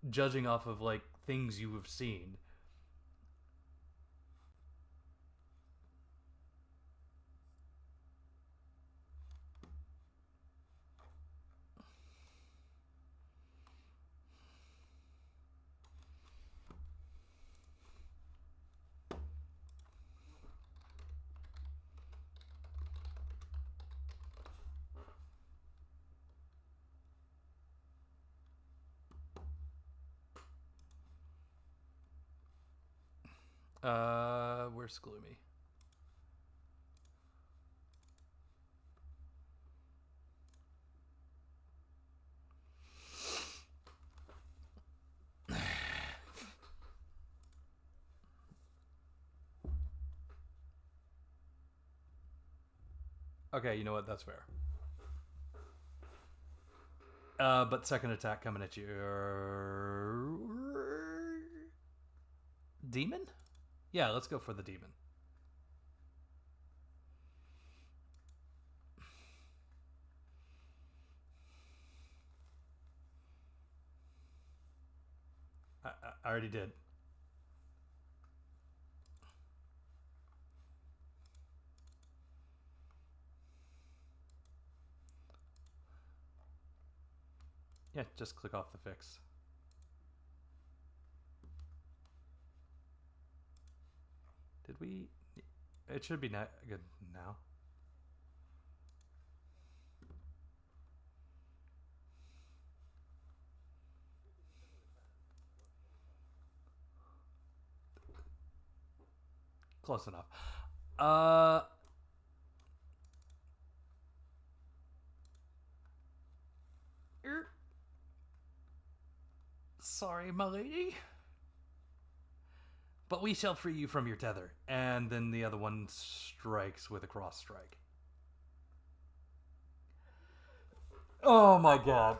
judging off of like things you have seen. Where's Gloomy? Okay, you know what? That's fair. But second attack coming at you. Demon? Yeah, let's go for the demon. I already did. Yeah, just click off the fix. Did we? It should be good now. Close enough. Sorry, my lady. But we shall free you from your tether. And then the other one strikes with a cross strike. Oh my god.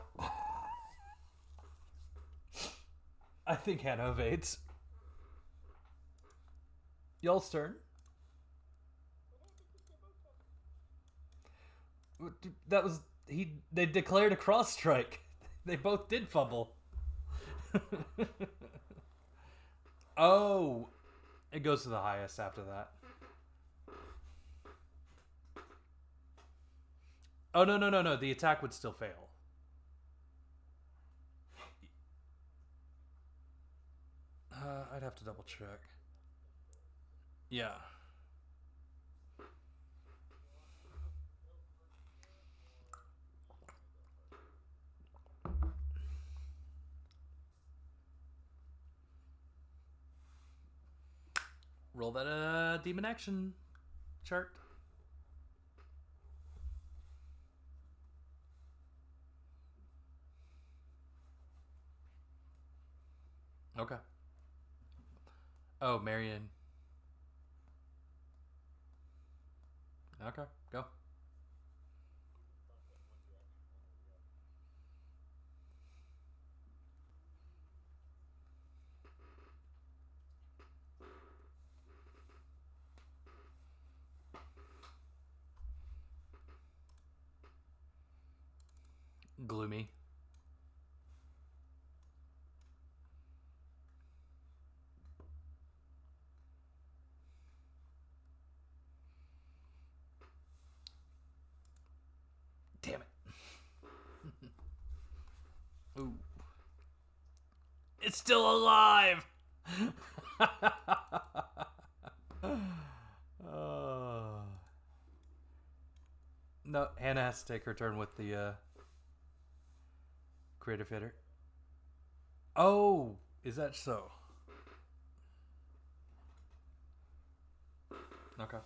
I think Hannah evades. Y'all's turn. That was they declared a cross strike. They both did fumble. Oh, it goes to the highest after that. Oh no. The attack would still fail. I'd have to double check. Yeah. Roll that demon action chart. Okay. Oh, Marion. Okay, go. Gloomy. Damn it. Ooh. It's still alive! No, Hannah has to take her turn with the creative hitter. Oh, is that so? Okay.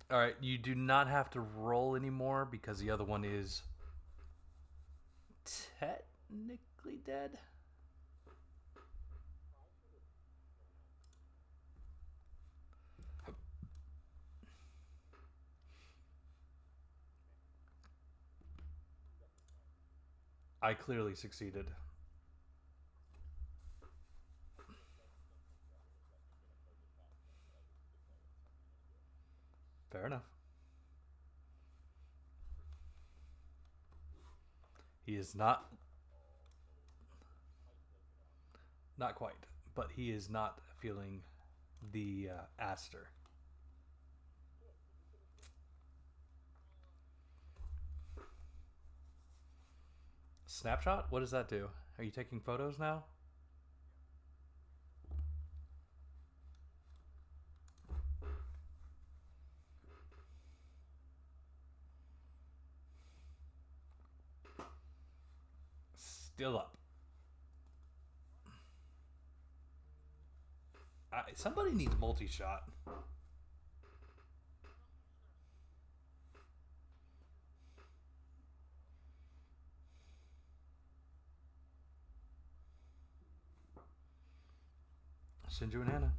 All right, you do not have to roll anymore because the other one is technically dead. I clearly succeeded. Fair enough. He is not quite, but he is not feeling the aster. Snapshot? What does that do? Are you taking photos now? Still up. Somebody needs multi-shot. Shinju and Hannah.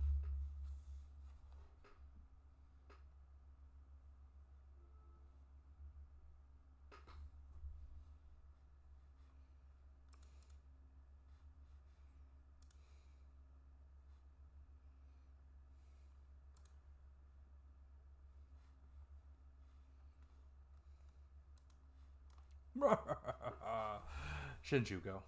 Shinju, go.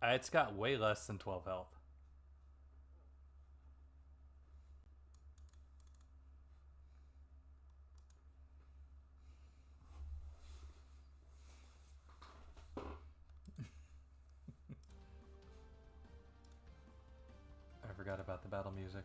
It's got way less than 12 health. I forgot about the battle music.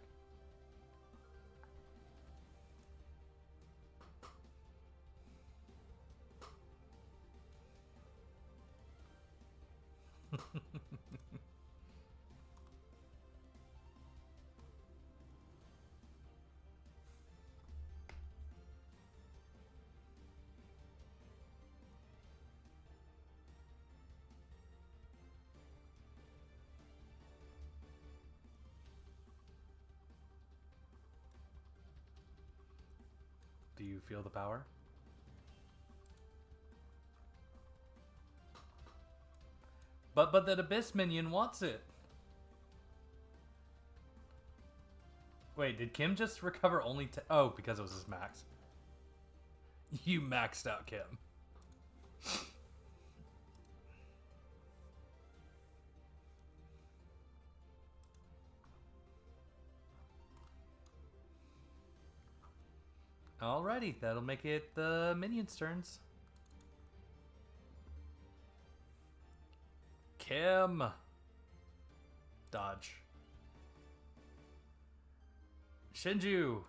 Do you feel the power? But that Abyss minion wants it. Wait, did Kim just recover only oh, because it was his max. You maxed out Kim. Alrighty, that'll make it the minions' turns. Kim. Dodge. Shinju.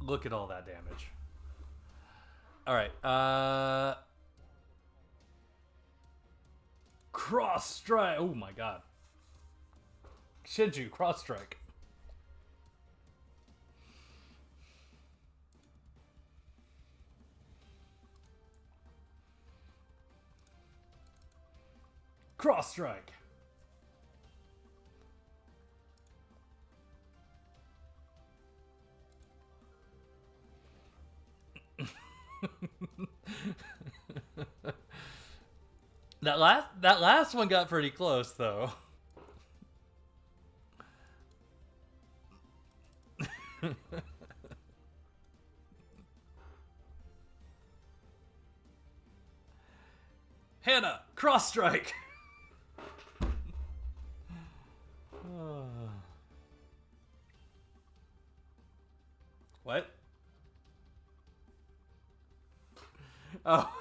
Look at all that damage. Alright, cross strike. Oh my god. Shinju, cross strike. Cross strike. That last one got pretty close though. Hannah, cross strike. What? Oh.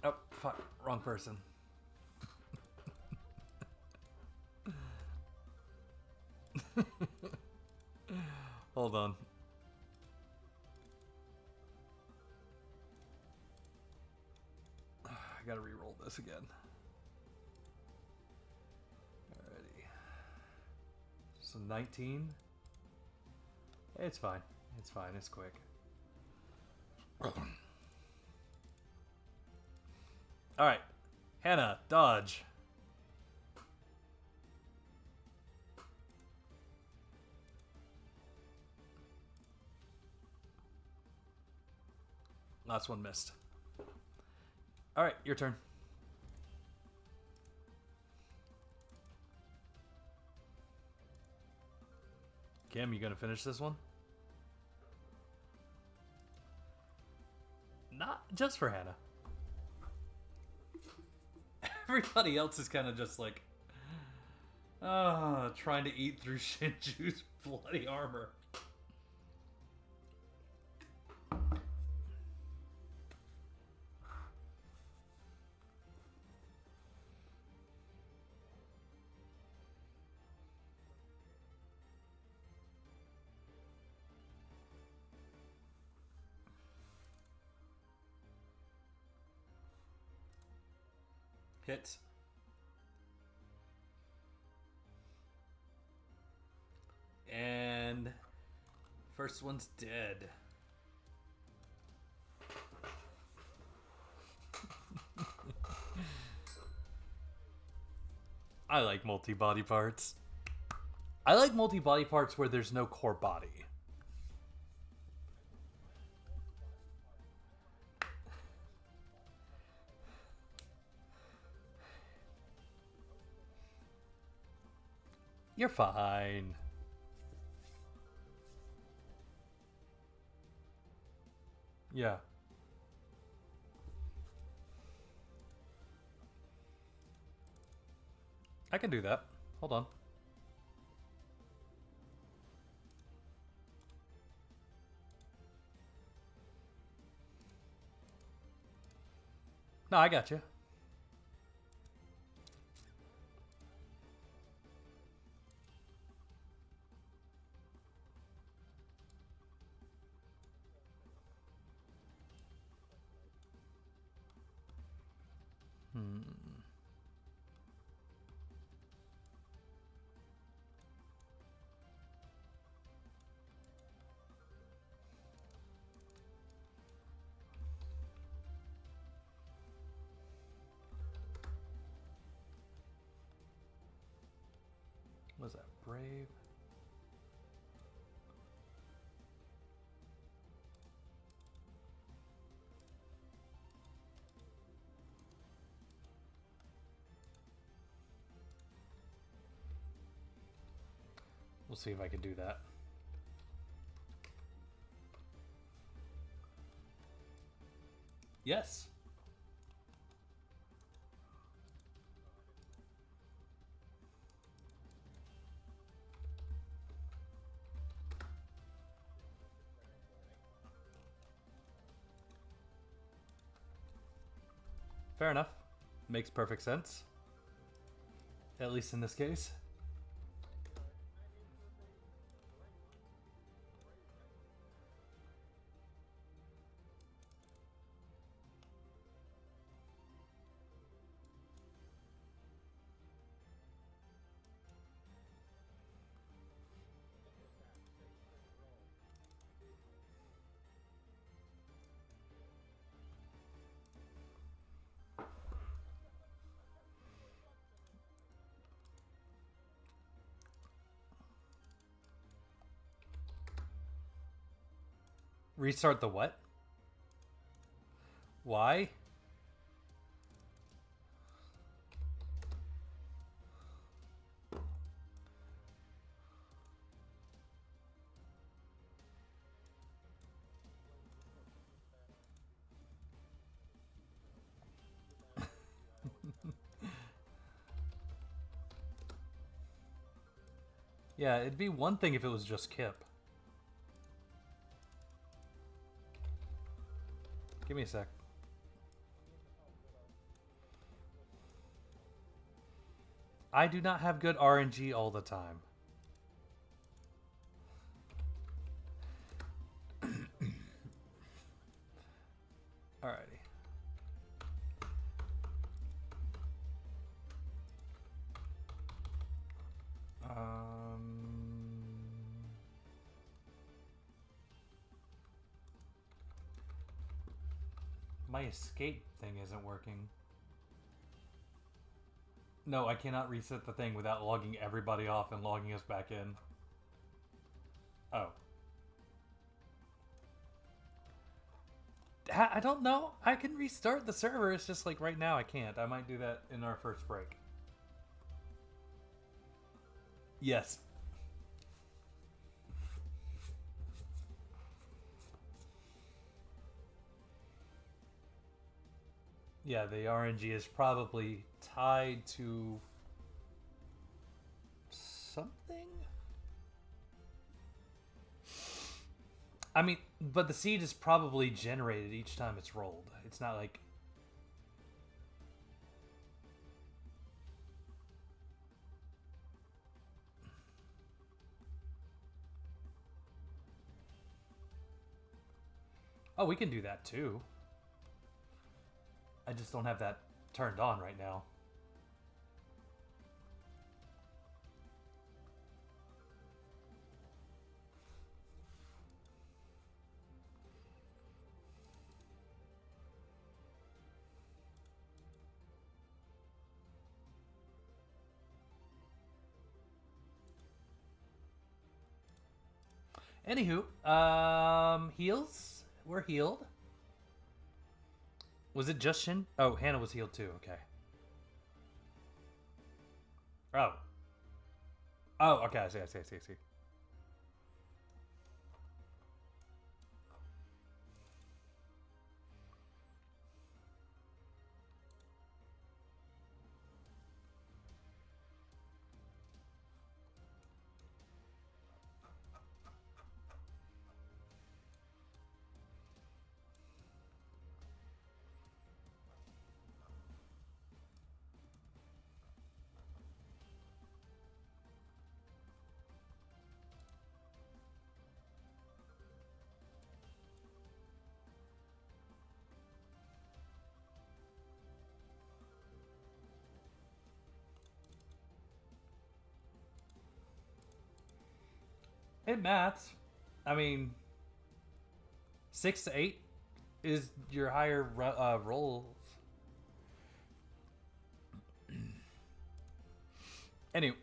Oh, fuck. Wrong person. Hold on. I gotta re-roll this again. Alrighty. So 19. It's fine. It's fine. It's quick. Alright. Hannah, dodge. Last one missed. Alright, your turn. Kim, you gonna finish this one? Not just for Hannah. Everybody else is kind of just like, trying to eat through Shinju's bloody armor. Hits. And first one's dead. I like multi-body parts. I like multi-body parts where there's no core body. You're fine. Yeah. I can do that. Hold on. No, I got you. Was that brave? We'll see if I can do that. Yes. Fair enough. Makes perfect sense. At least in this case. Restart the what? Why? Yeah, it'd be one thing if it was just Kip. Give me a sec. I do not have good RNG all the time. Alrighty. My escape thing isn't working. No, I cannot reset the thing without logging everybody off and logging us back in. Oh. I don't know. I can restart the server. It's just like right now I can't. I might do that in our first break. Yes. Yeah, the RNG is probably tied to something. I mean, but the seed is probably generated each time it's rolled. It's not like... Oh, we can do that too. I just don't have that turned on right now. Anywho, heals. We're healed. Was it just Shin? Oh, Hannah was healed too. Okay. Oh. Oh, okay. I see. It maths. I mean, 6 to 8 is your higher rolls. Anyway.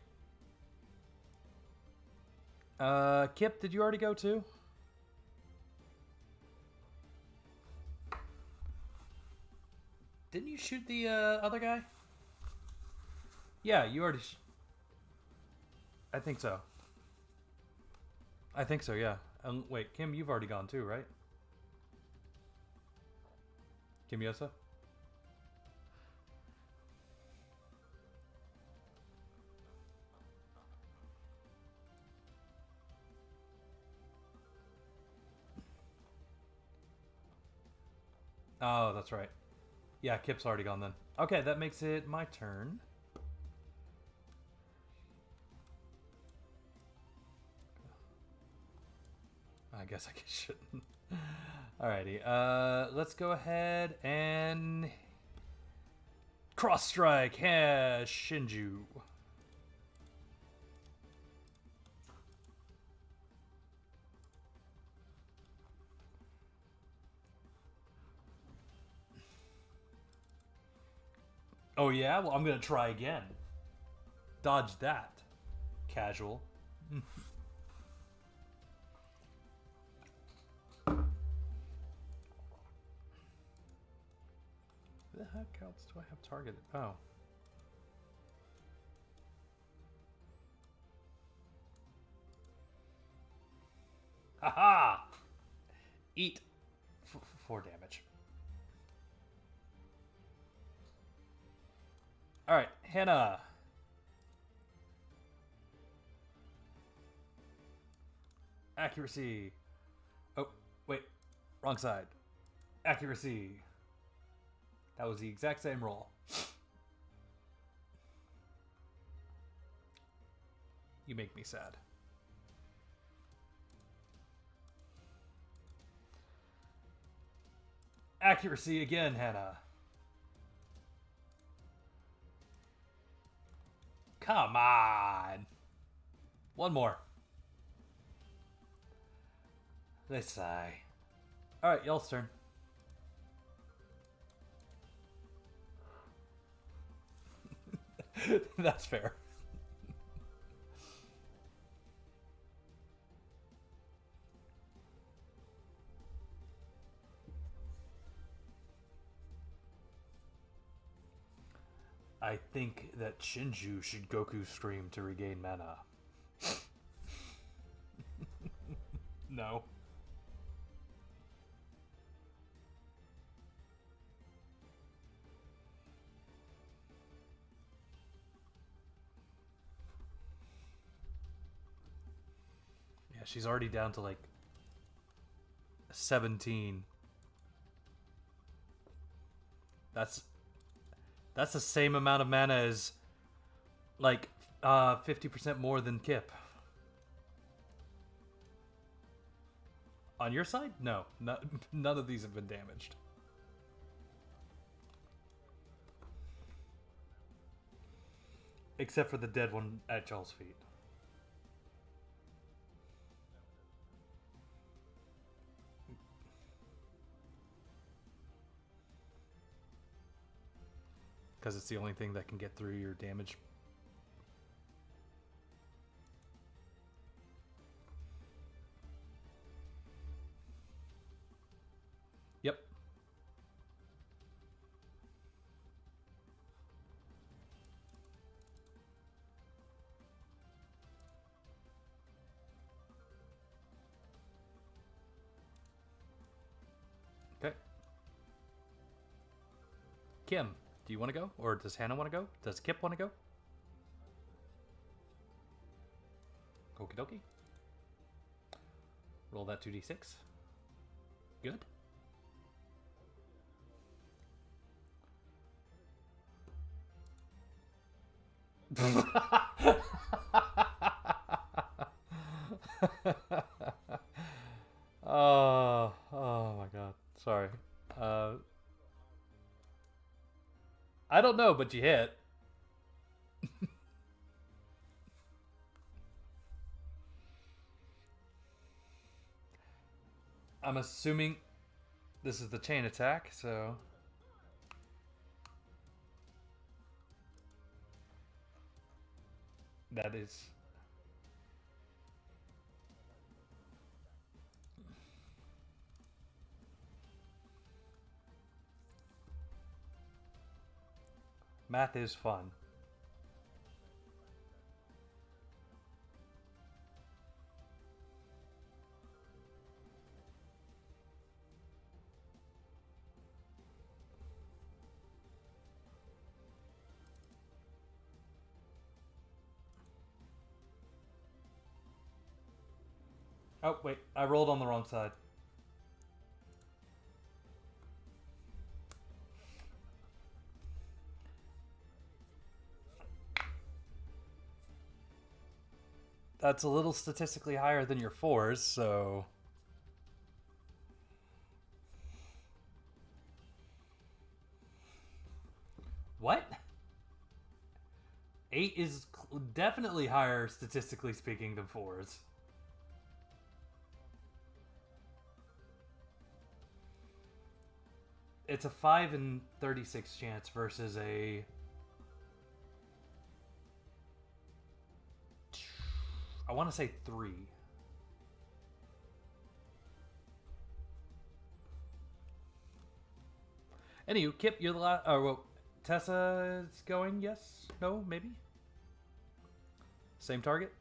Kip, did you already go too? Didn't you shoot the other guy? Yeah, you already... I think so. Yeah. Wait, Kim, you've already gone too, right? Kim Yosa? Oh, that's right. Yeah, Kip's already gone then. Okay, that makes it my turn. I guess I shouldn't. Alrighty, let's go ahead and... Cross Strike has Shinju. Oh yeah? Well, I'm gonna try again. Dodge that. Casual. The heck else do I have targeted? Oh. Haha! Eat 4 damage. Alright, Hannah. Accuracy. Oh, wait. Wrong side. Accuracy. That was the exact same roll. You make me sad. Accuracy again, Hannah. Come on. One more. They sigh. Alright, y'all's turn. That's fair. I think that Shinju should Goku scream to regain mana. No. Yeah, she's already down to like 17. That's the same amount of mana as like 50% more than Kip. On your side? No, none of these have been damaged. Except for the dead one at y'all's feet. Because it's the only thing that can get through your damage. Yep. Okay. Kim, do you want to go? Or does Hannah want to go? Does Kip want to go? Okie dokie. Roll that 2d6. Good. Oh my god. Sorry. I don't know, but you hit. I'm assuming this is the chain attack, so... That is... Math is fun. Oh, wait. I rolled on the wrong side. That's a little statistically higher than your 4s, so... What? 8 is definitely higher, statistically speaking, than 4s. It's a 5 in 36 chance versus a... I want to say 3. Anywho, Kip, you're the last... Oh, well, Tessa is going, yes? No? Maybe? Same target?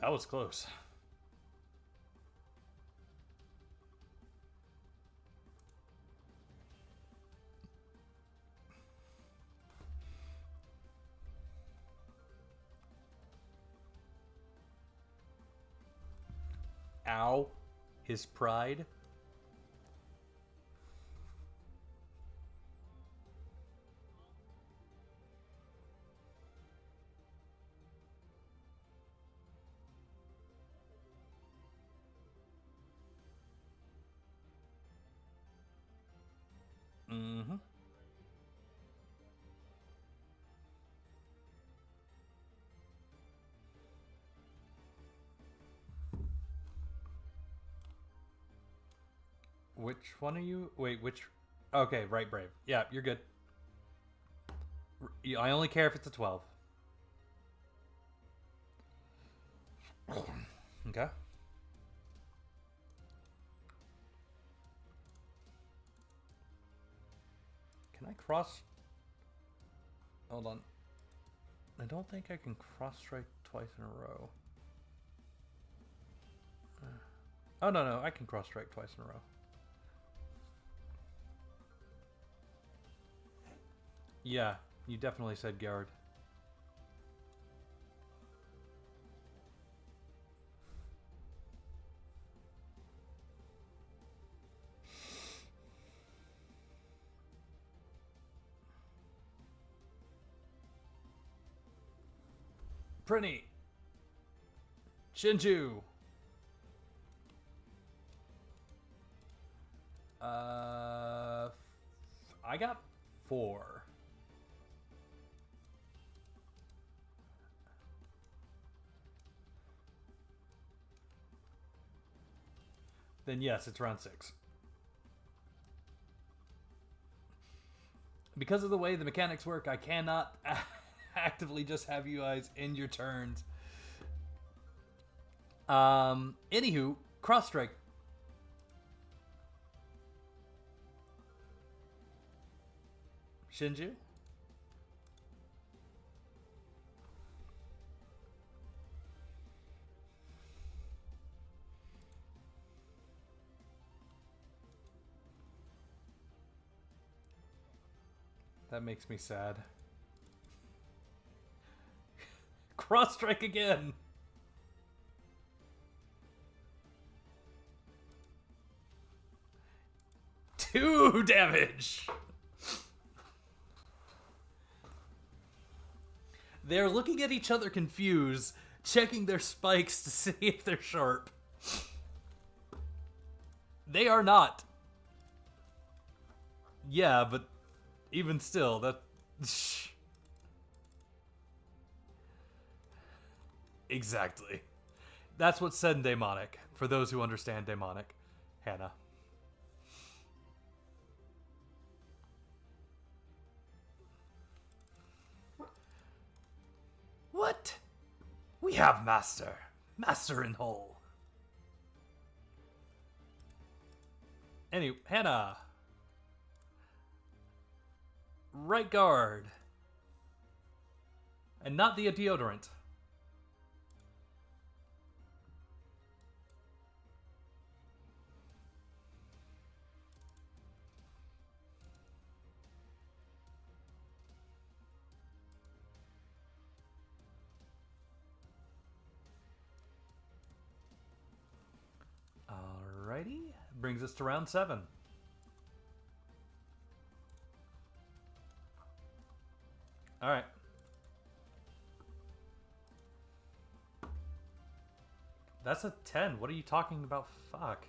That was close. Ow. His pride. Mm-hmm. Which one are you? Wait, which... Okay, right, Brave. Yeah, you're good. I only care if it's a 12. Okay. Can I cross... Hold on. I don't think I can cross-strike twice in a row. Oh, no, I can cross-strike twice in a row. Yeah, you definitely said guard. Prinny! Shinju! I got 4. Then yes, it's round 6. Because of the way the mechanics work, I cannot actively just have you guys end your turns. Anywho, cross strike. Shinju? That makes me sad. Cross strike again! 2 damage! They're looking at each other confused, checking their spikes to see if they're sharp. They are not. Yeah, but even still, that... Exactly. That's what's said in Daemonic, for those who understand Daemonic. Hannah. What? We have Master. Master in whole. Anyway, Hannah. Right guard. And not the deodorant. Alrighty. Brings us to round 7. Alright. That's a 10. What are you talking about? Fuck.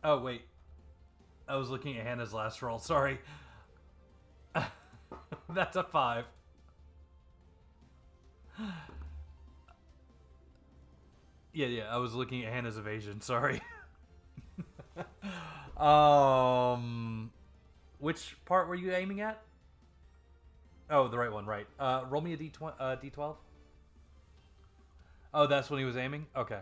Oh, wait. I was looking at Hannah's last roll. Sorry. That's a 5. Yeah, I was looking at Hannah's evasion. Sorry. Which part were you aiming at? Oh, the right one, right. Roll me a D12. Oh, that's when he was aiming? Okay.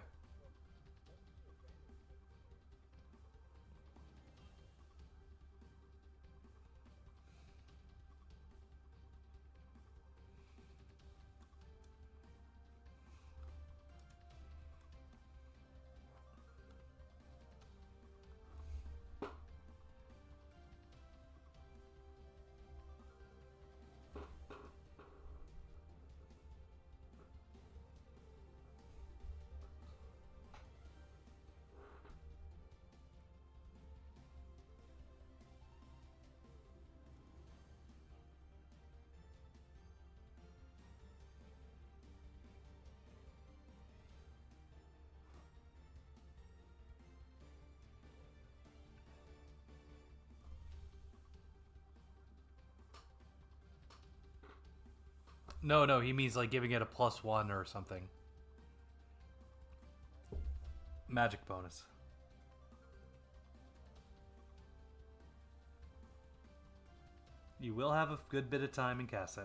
No, he means like giving it a +1 or something. Magic bonus. You will have a good bit of time in Kasei.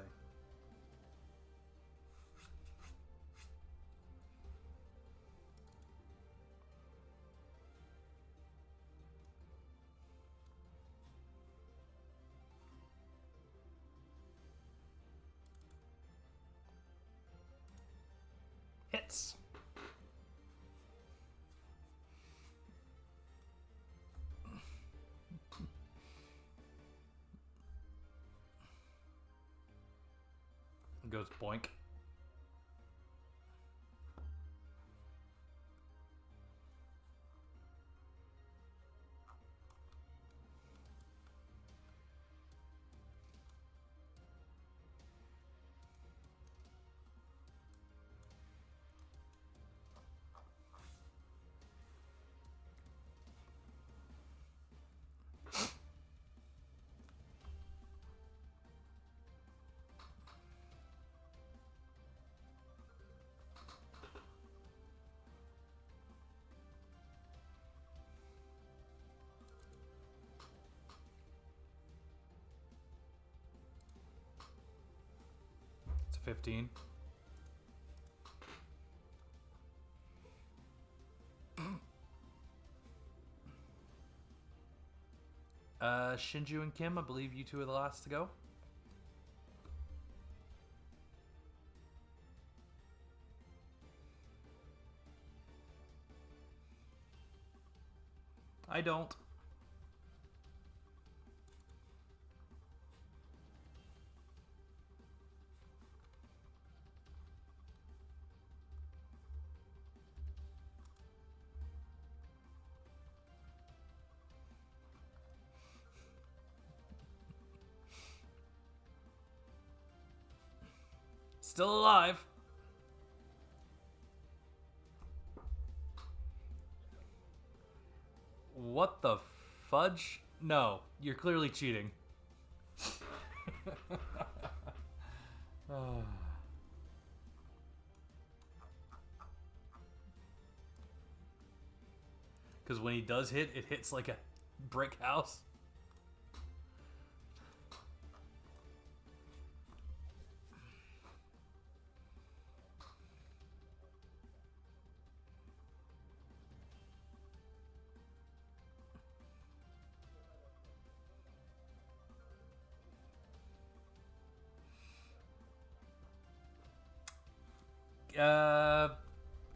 Hits. Goes boink. It's a 15. Shinju and Kim, I believe you two are the last to go. I don't. Still alive. What the fudge? No, you're clearly cheating. Because when he does hit, it hits like a brick house.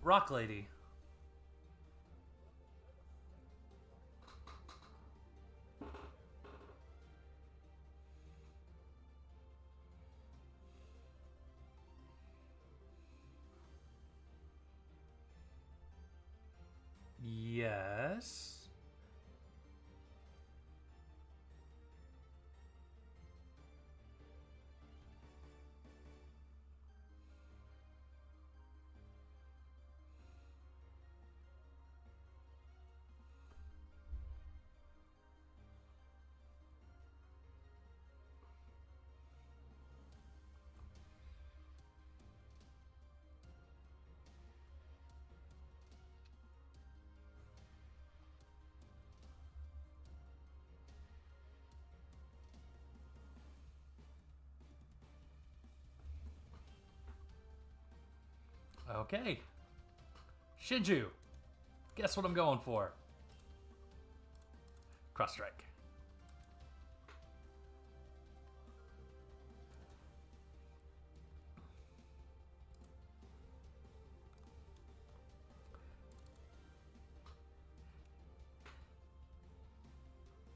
Rock Lady. Yes. Okay. Shinju. Guess what I'm going for? Cross strike.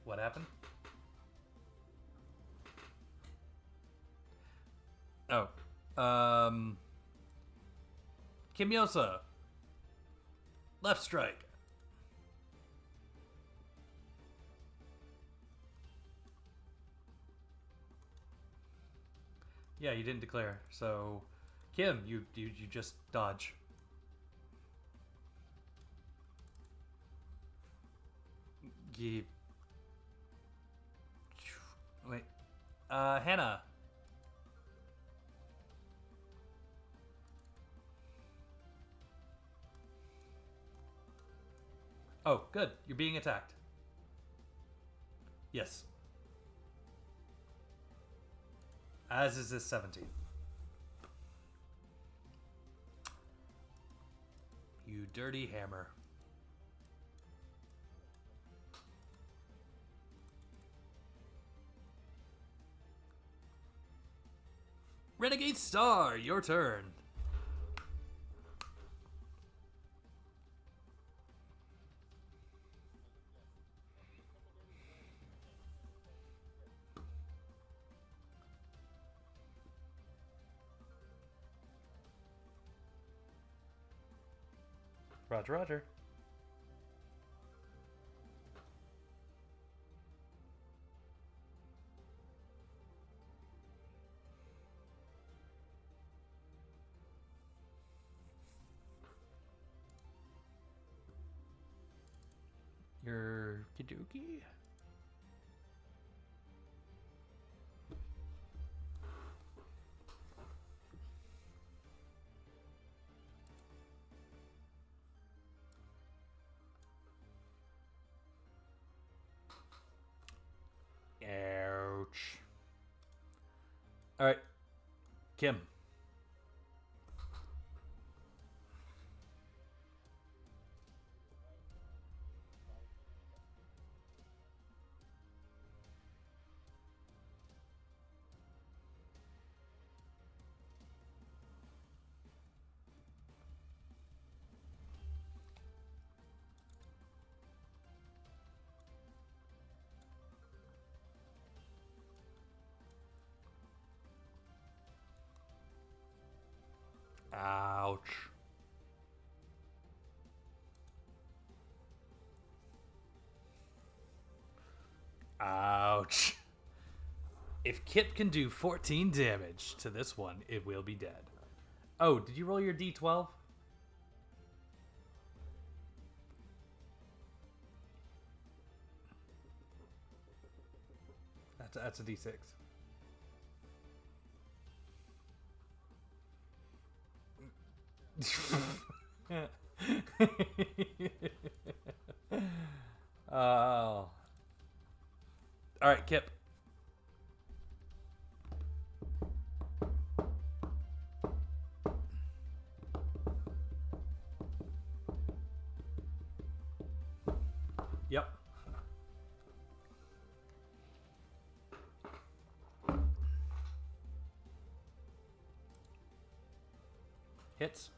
What happened? Oh. Kimyosa. Left strike. Yeah, you didn't declare. So, Kim, you just dodge. You... Wait. Hannah. Oh, good. You're being attacked. Yes. As is this 17. You dirty hammer. Renegade Star, your turn. Roger, roger. Your Kidoki? Ouch. Alright. Kim. Ouch. Ouch. If Kip can do 14 damage to this one, it will be dead. Oh, did you roll your d12? That's a d6. Oh. All right, Kip. Yep. Hits.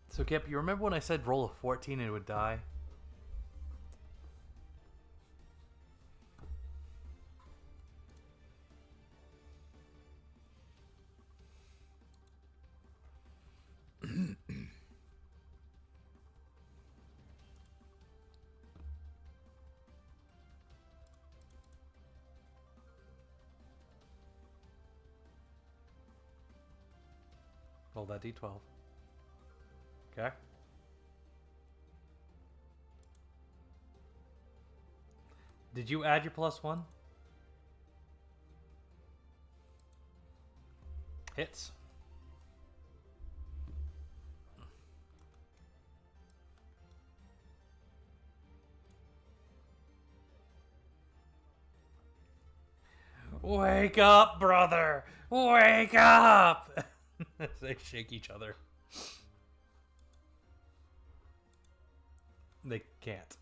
So, Kip, you remember when I said roll a 14 and it would die? Roll that d12. Okay. Did you add your +1? Hits. Wake up, brother! Wake up! They shake each other. They can't.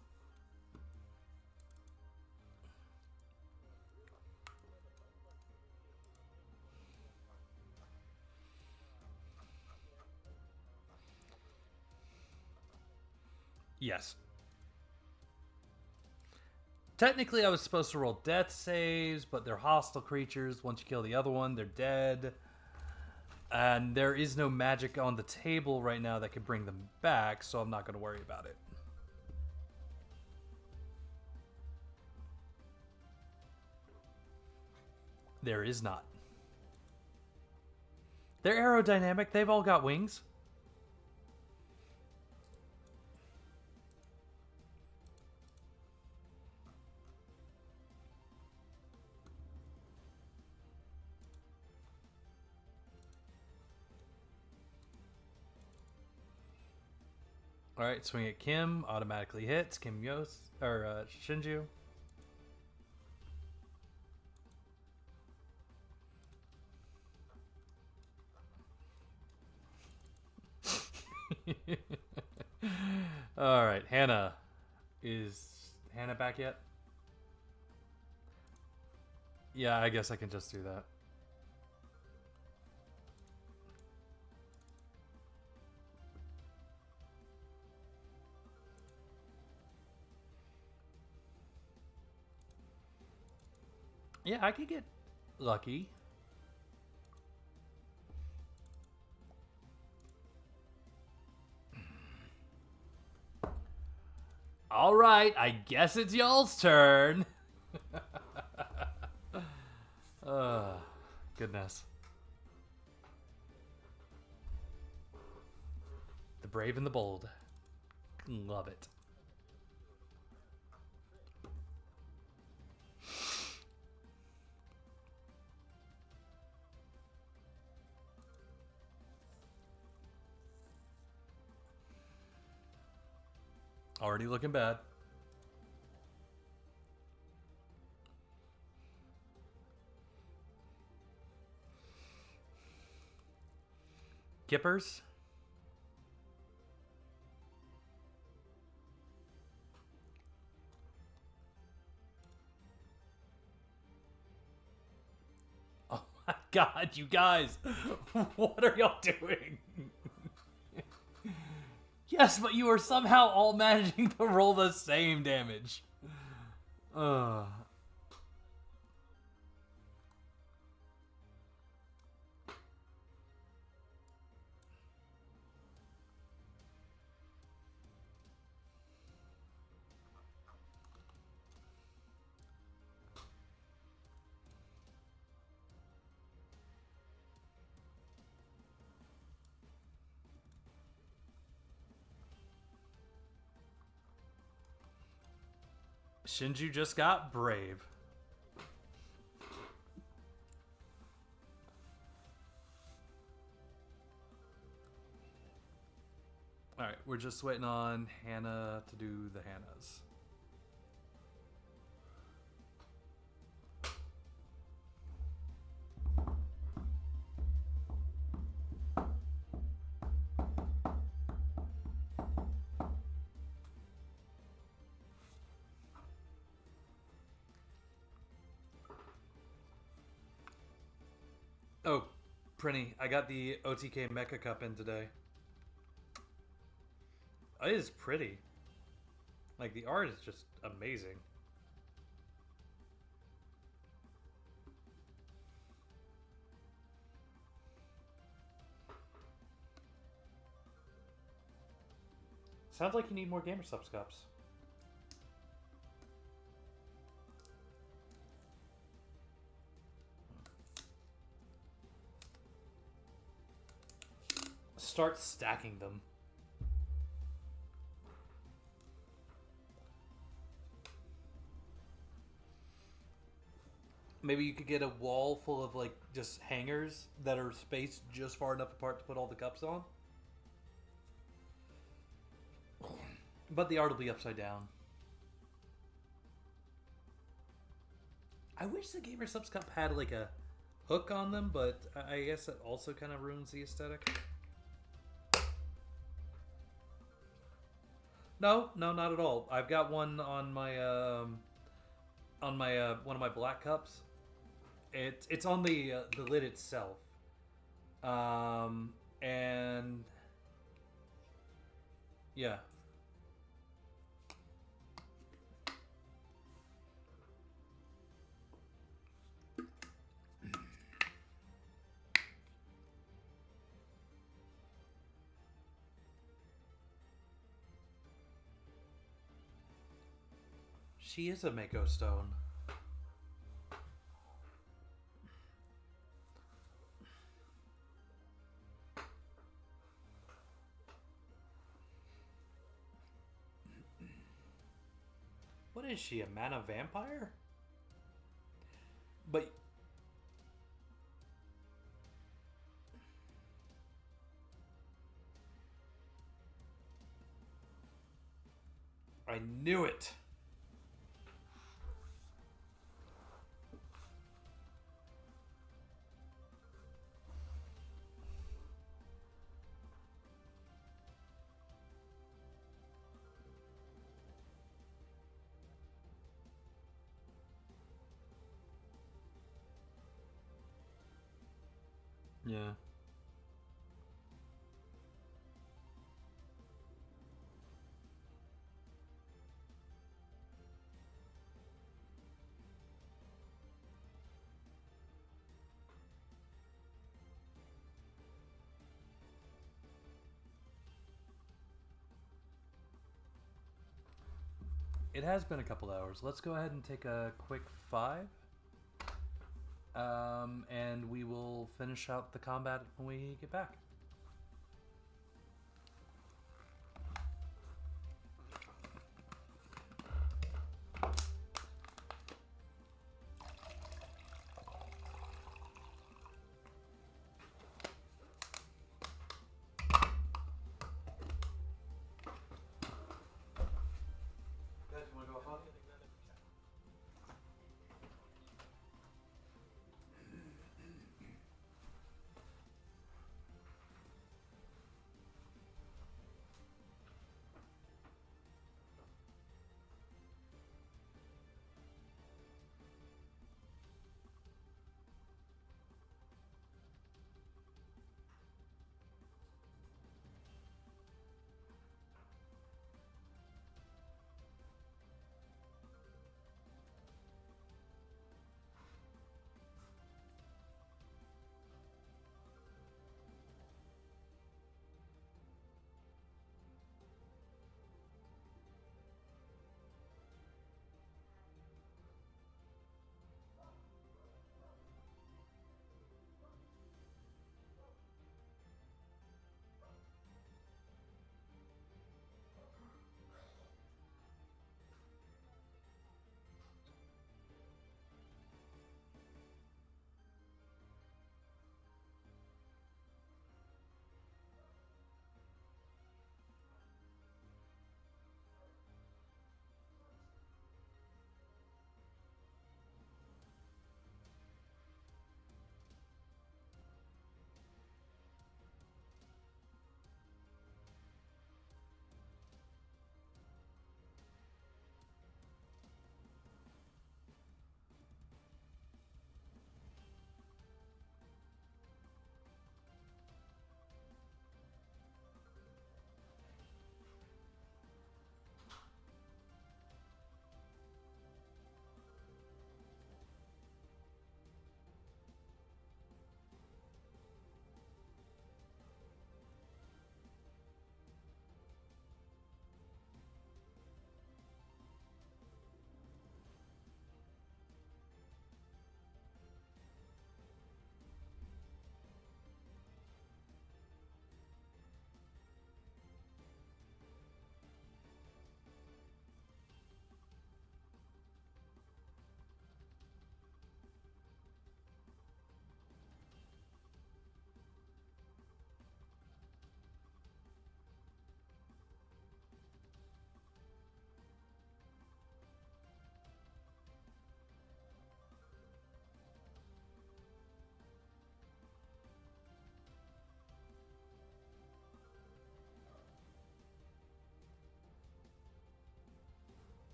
Yes. Technically, I was supposed to roll death saves, but they're hostile creatures. Once you kill the other one, they're dead. And there is no magic on the table right now that could bring them back, so I'm not going to worry about it. There is not. They're aerodynamic. They've all got wings. All right, swing at Kim. Automatically hits. Kim Yos or Shinju. All right, Hannah. Is Hannah back yet? Yeah, I guess I can just do that. Yeah, I could get lucky. All right, I guess it's y'all's turn. Goodness. The brave and the bold. Love it. Already looking bad. Gippers. Oh my god, you guys. What are y'all doing? Yes, but you are somehow all managing to roll the same damage. Shinju just got brave. Alright, we're just waiting on Hannah to do the Hannahs. Oh, Prinny, I got the OTK Mecha Cup in today. It is pretty. Like, the art is just amazing. Sounds like you need more Gamer Subs cups. Start stacking them. Maybe you could get a wall full of like just hangers that are spaced just far enough apart to put all the cups on. But the art will be upside down. I wish the Gamer Subs Cup had like a hook on them, but I guess that also kind of ruins the aesthetic. No, not at all. I've got one on my one of my black cups. It's on the lid itself, and yeah. She is a Mako Stone. What is she, a mana vampire? But I knew it. Yeah. It has been a couple hours. Let's go ahead and take a quick 5. And we will finish out the combat when we get back.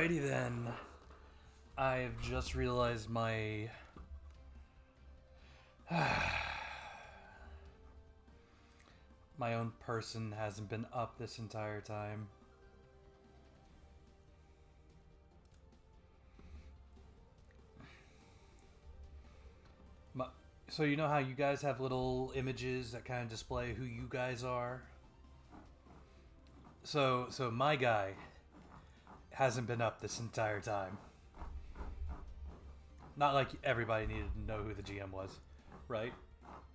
Alrighty then. I've just realized my my own person hasn't been up this entire time. So you know how you guys have little images that kind of display who you guys are? So my guy hasn't been up this entire time. Not like everybody needed to know who the GM was, right?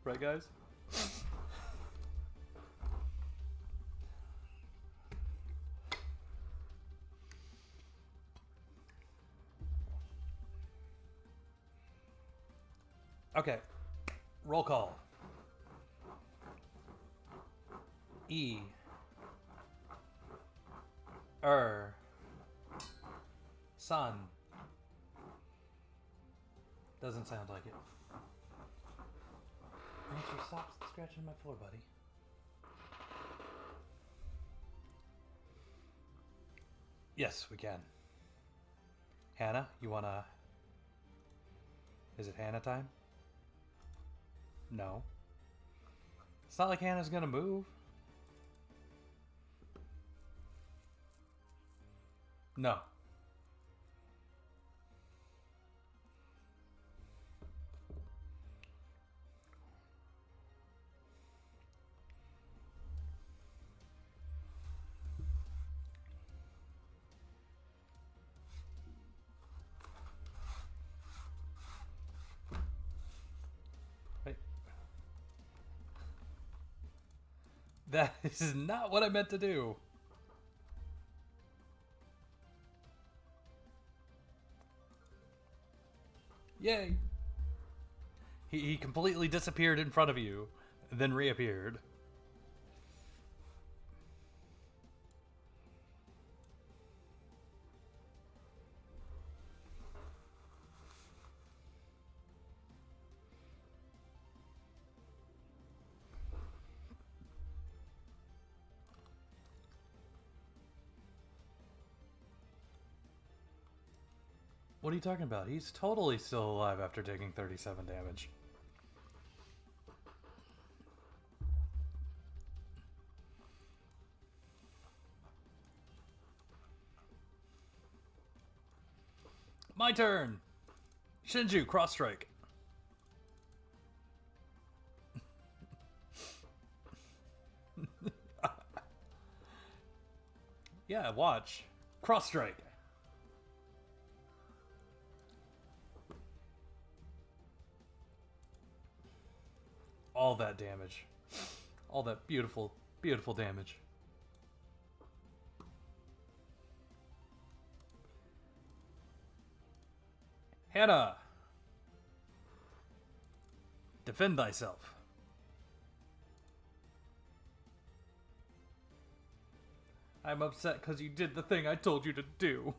Right, guys? Okay. Roll call. E. Sun. Doesn't sound like it. Answer, stop scratching my floor, buddy. Yes, we can. Hannah, you wanna... Is it Hannah time? No. It's not like Hannah's gonna move. No. Wait. That is not what I meant to do. Yay! He completely disappeared in front of you, then reappeared. What are you talking about? He's totally still alive after taking 37 damage. My turn! Shinju, cross strike. Yeah, watch. Cross strike. All that damage. All that beautiful, beautiful damage. Hannah! Defend thyself. I'm upset because you did the thing I told you to do.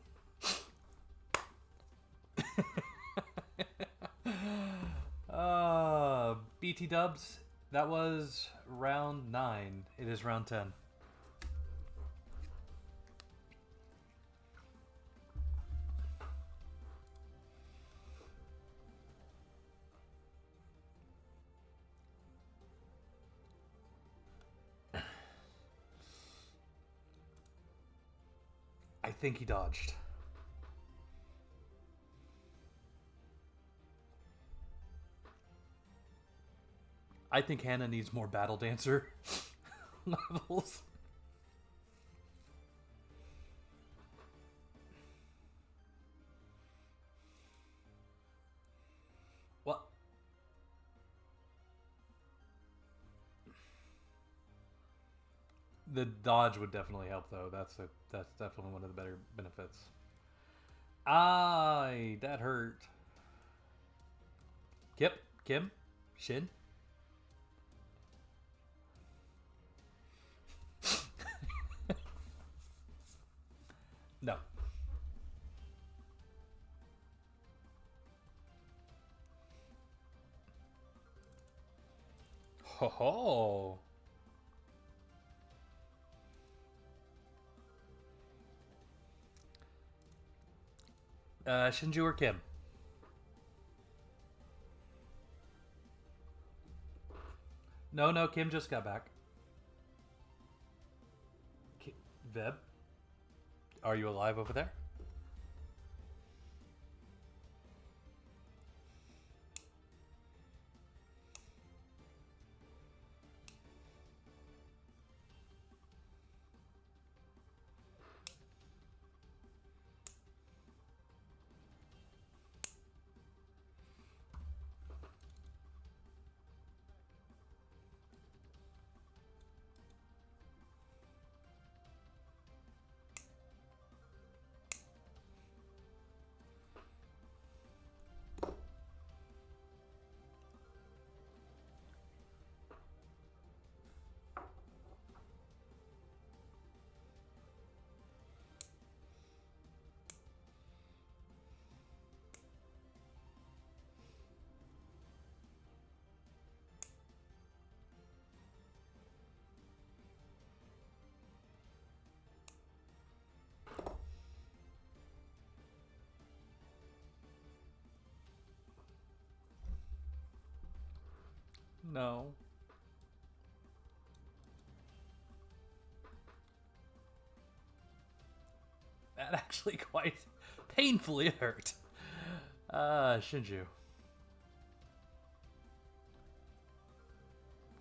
BT dubs, that was round 9. It is round 10. I think he dodged. I think Hannah needs more Battle Dancer levels. What? The dodge would definitely help, though. That's definitely one of the better benefits. Aye, that hurt. Kip, Kim, Shin. No. Ho ho. Shinju or Kim? No, no, Kim just got back. Veb, are you alive over there? No. That actually quite painfully hurt. Shinju.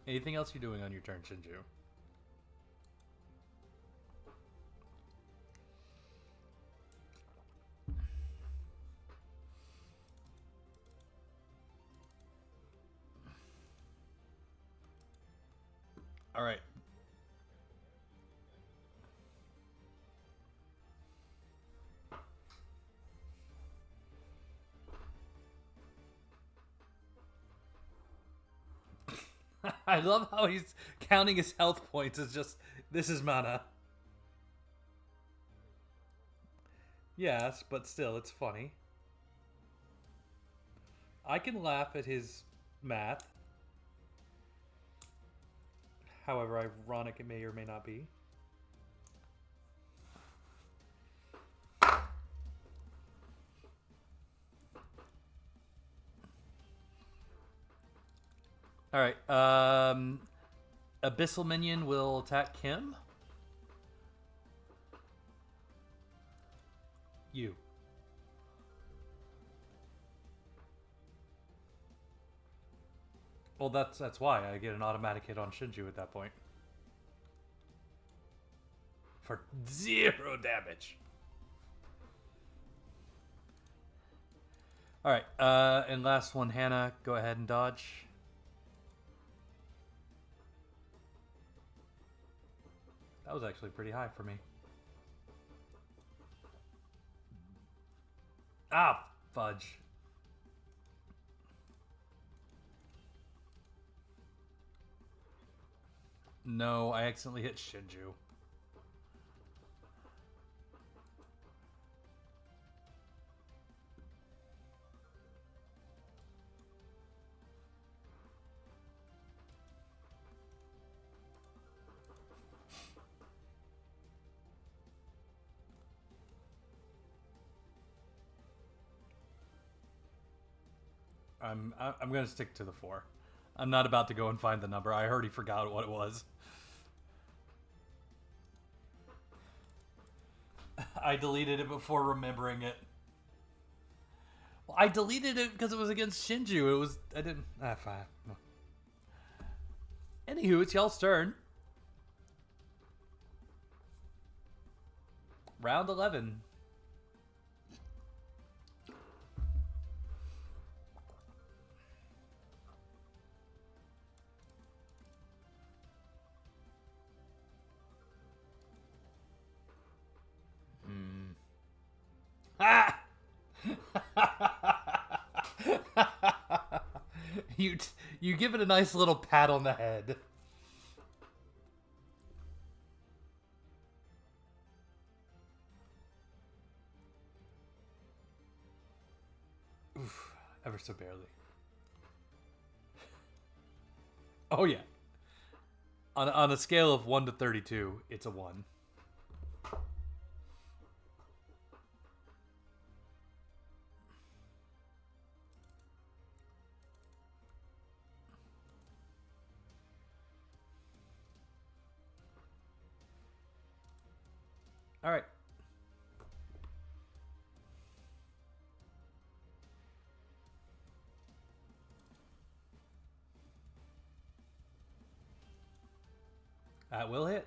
Anything else you're doing on your turn, Shinju? All right. I love how he's counting his health points as just, this is mana. Yes, but still, it's funny. I can laugh at his math. However ironic it may or may not be. Alright, Abyssal Minion will attack Kim. You. Well, that's why I get an automatic hit on Shinju at that point. For 0 damage. Alright, and last one, Hannah, go ahead and dodge. That was actually pretty high for me. Ah, fudge. No, I accidentally hit Shinju. I'm gonna stick to the 4. I'm not about to go and find the number. I already forgot what it was. I deleted it before remembering it. Well, I deleted it because it was against Shinju. It was I didn't. Fine. Anywho, it's y'all's turn. Round 11. Ah! you give it a nice little pat on the head. Oof, ever so barely. Oh yeah. On a scale of 1 to 32, it's a 1. All right. That will hit.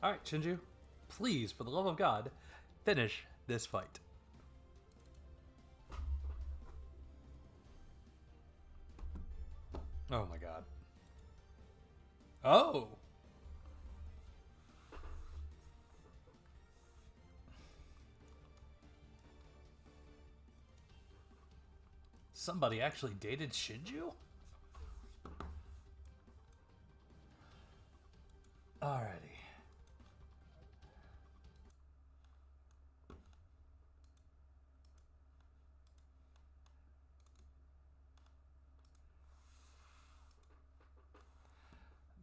All right, Shinju. Please, for the love of God, finish this fight. Oh my God. Oh! Somebody actually dated Shinju? Alrighty.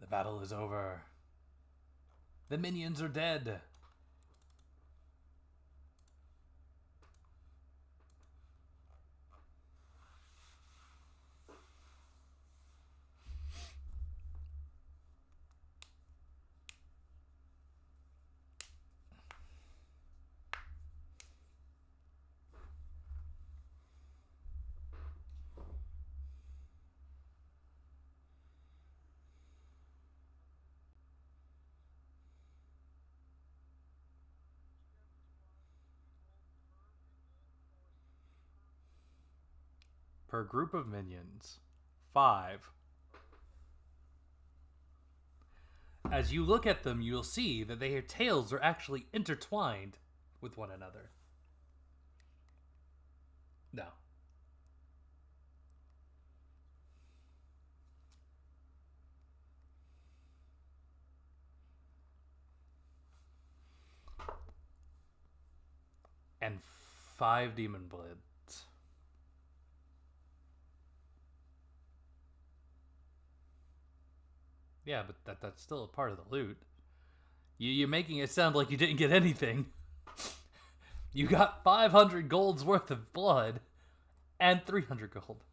The battle is over. The minions are dead. Per group of minions. 5. As you look at them, you'll see that their tails are actually intertwined with one another. No. And 5 demon blades. Yeah, but that's still a part of the loot. You're making it sound like you didn't get anything. You got 500 gold's worth of blood and 300 gold.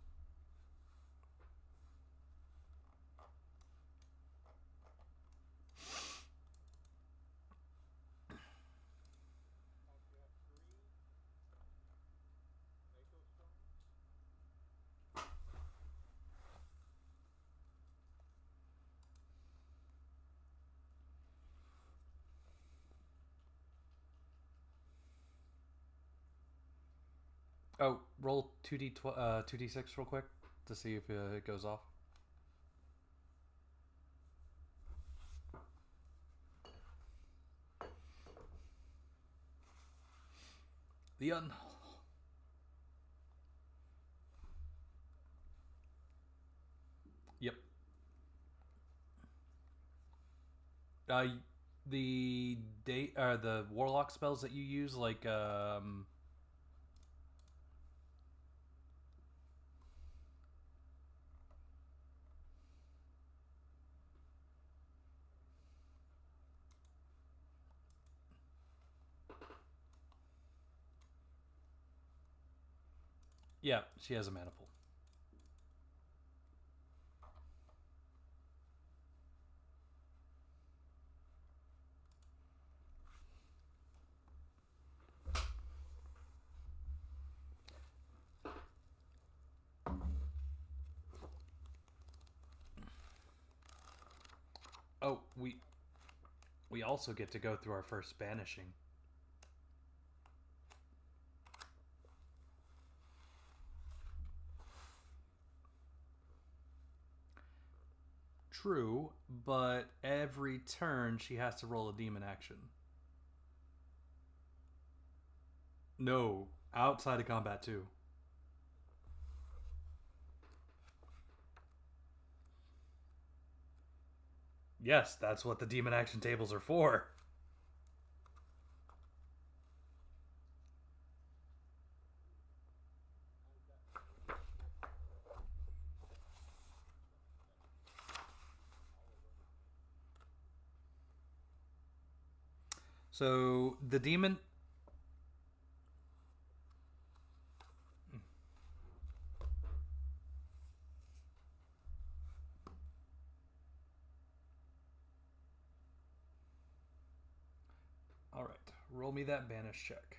Oh, roll 2d6 real quick to see if it goes off. The Yep. The date the warlock spells that you use, like yeah, she has a mana pool. Oh, we also get to go through our first banishing. True, but every turn she has to roll a demon action. No, outside of combat too. Yes, that's what the demon action tables are for. So the demon. All right, roll me that banish check.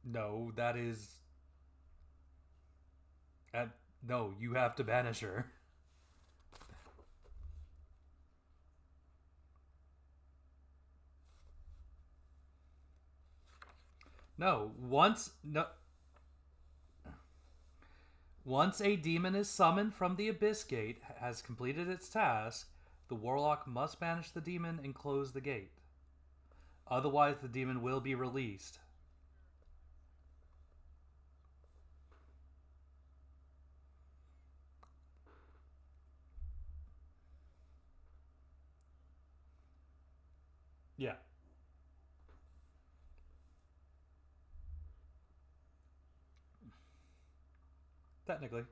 No, that is. At, no, you have to banish her. No, once a demon is summoned from the Abyss Gate has completed its task, the warlock must banish the demon and close the gate. Otherwise, the demon will be released. Yeah. Technically.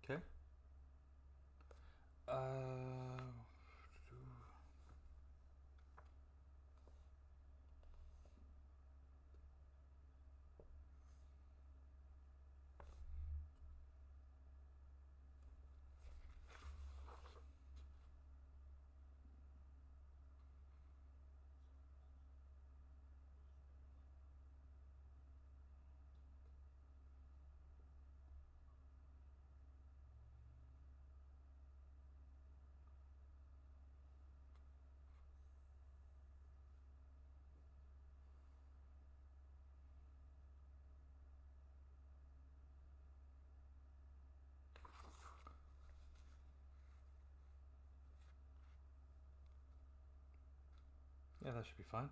Okay. Uh. Yeah, that should be fine.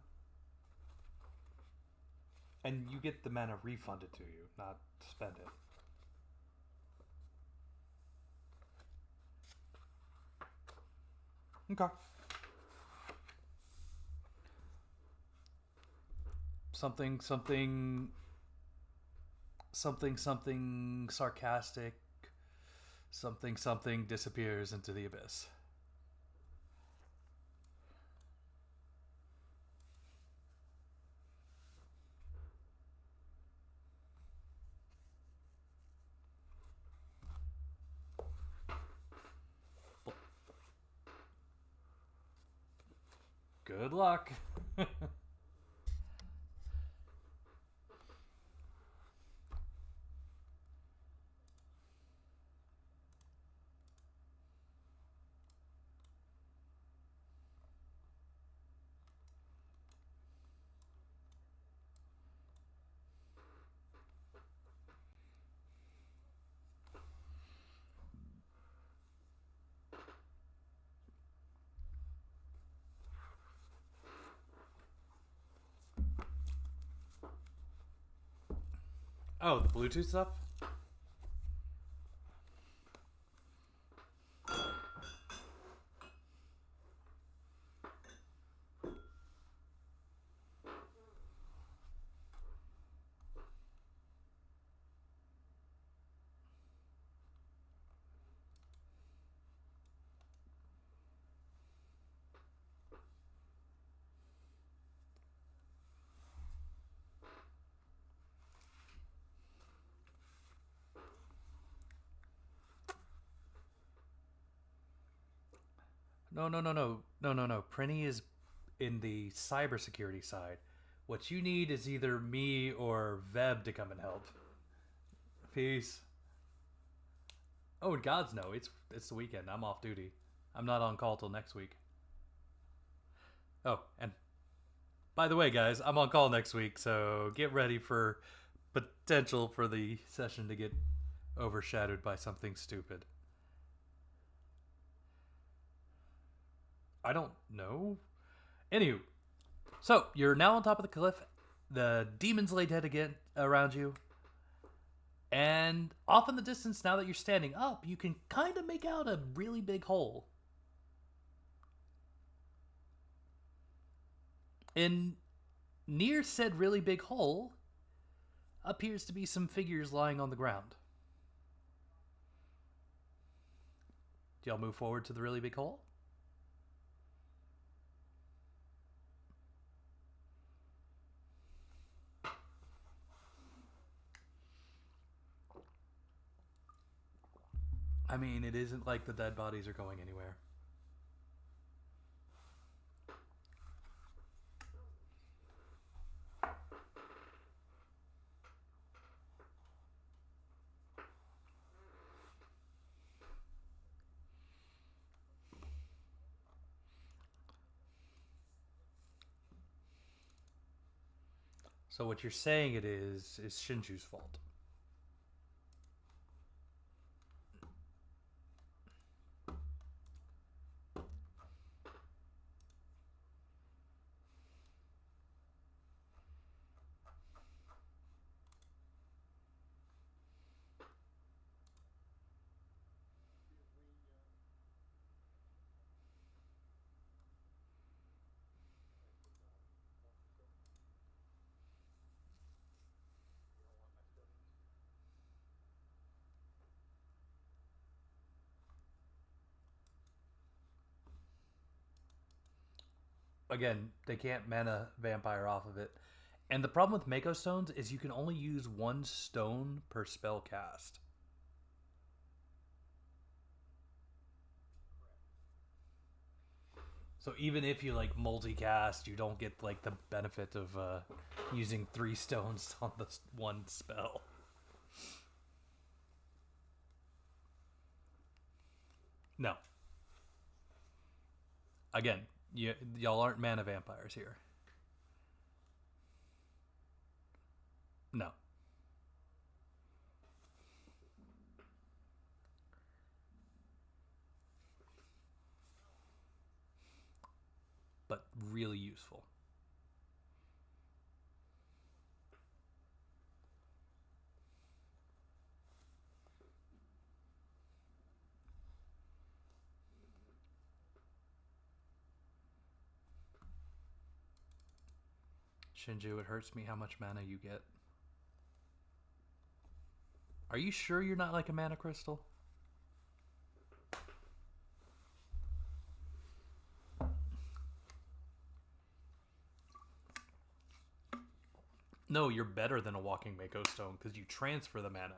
And you get the mana refunded to you, not spend it. Okay. Something, something sarcastic, something disappears into the abyss. Good luck. Oh, the Bluetooth stuff? No. Prinny is in the cybersecurity side. What you need is either me or Veb to come and help. Peace. Oh, gods no! It's the weekend. I'm off duty. I'm not on call till next week. Oh, and by the way, guys, I'm on call next week, so get ready for potential for the session to get overshadowed by something stupid. I don't know. Anywho, so you're now on top of the cliff. The demons lay dead again around you. And off in the distance, now that you're standing up, you can kind of make out a really big hole. And near said really big hole appears to be some figures lying on the ground. Do y'all move forward to the really big hole? I mean, it isn't like the dead bodies are going anywhere. So what you're saying it is Shinju's fault. Again, they can't mana vampire off of it. And the problem with Mako stones is you can only use one stone per spell cast. So even if you like multicast, you don't get like the benefit of using 3 stones on the one spell. No. Again, y'all aren't mana vampires here. No. But really useful. Shinju, it hurts me how much mana you get. Are you sure you're not like a mana crystal? No, you're better than a walking Mako stone because you transfer the mana.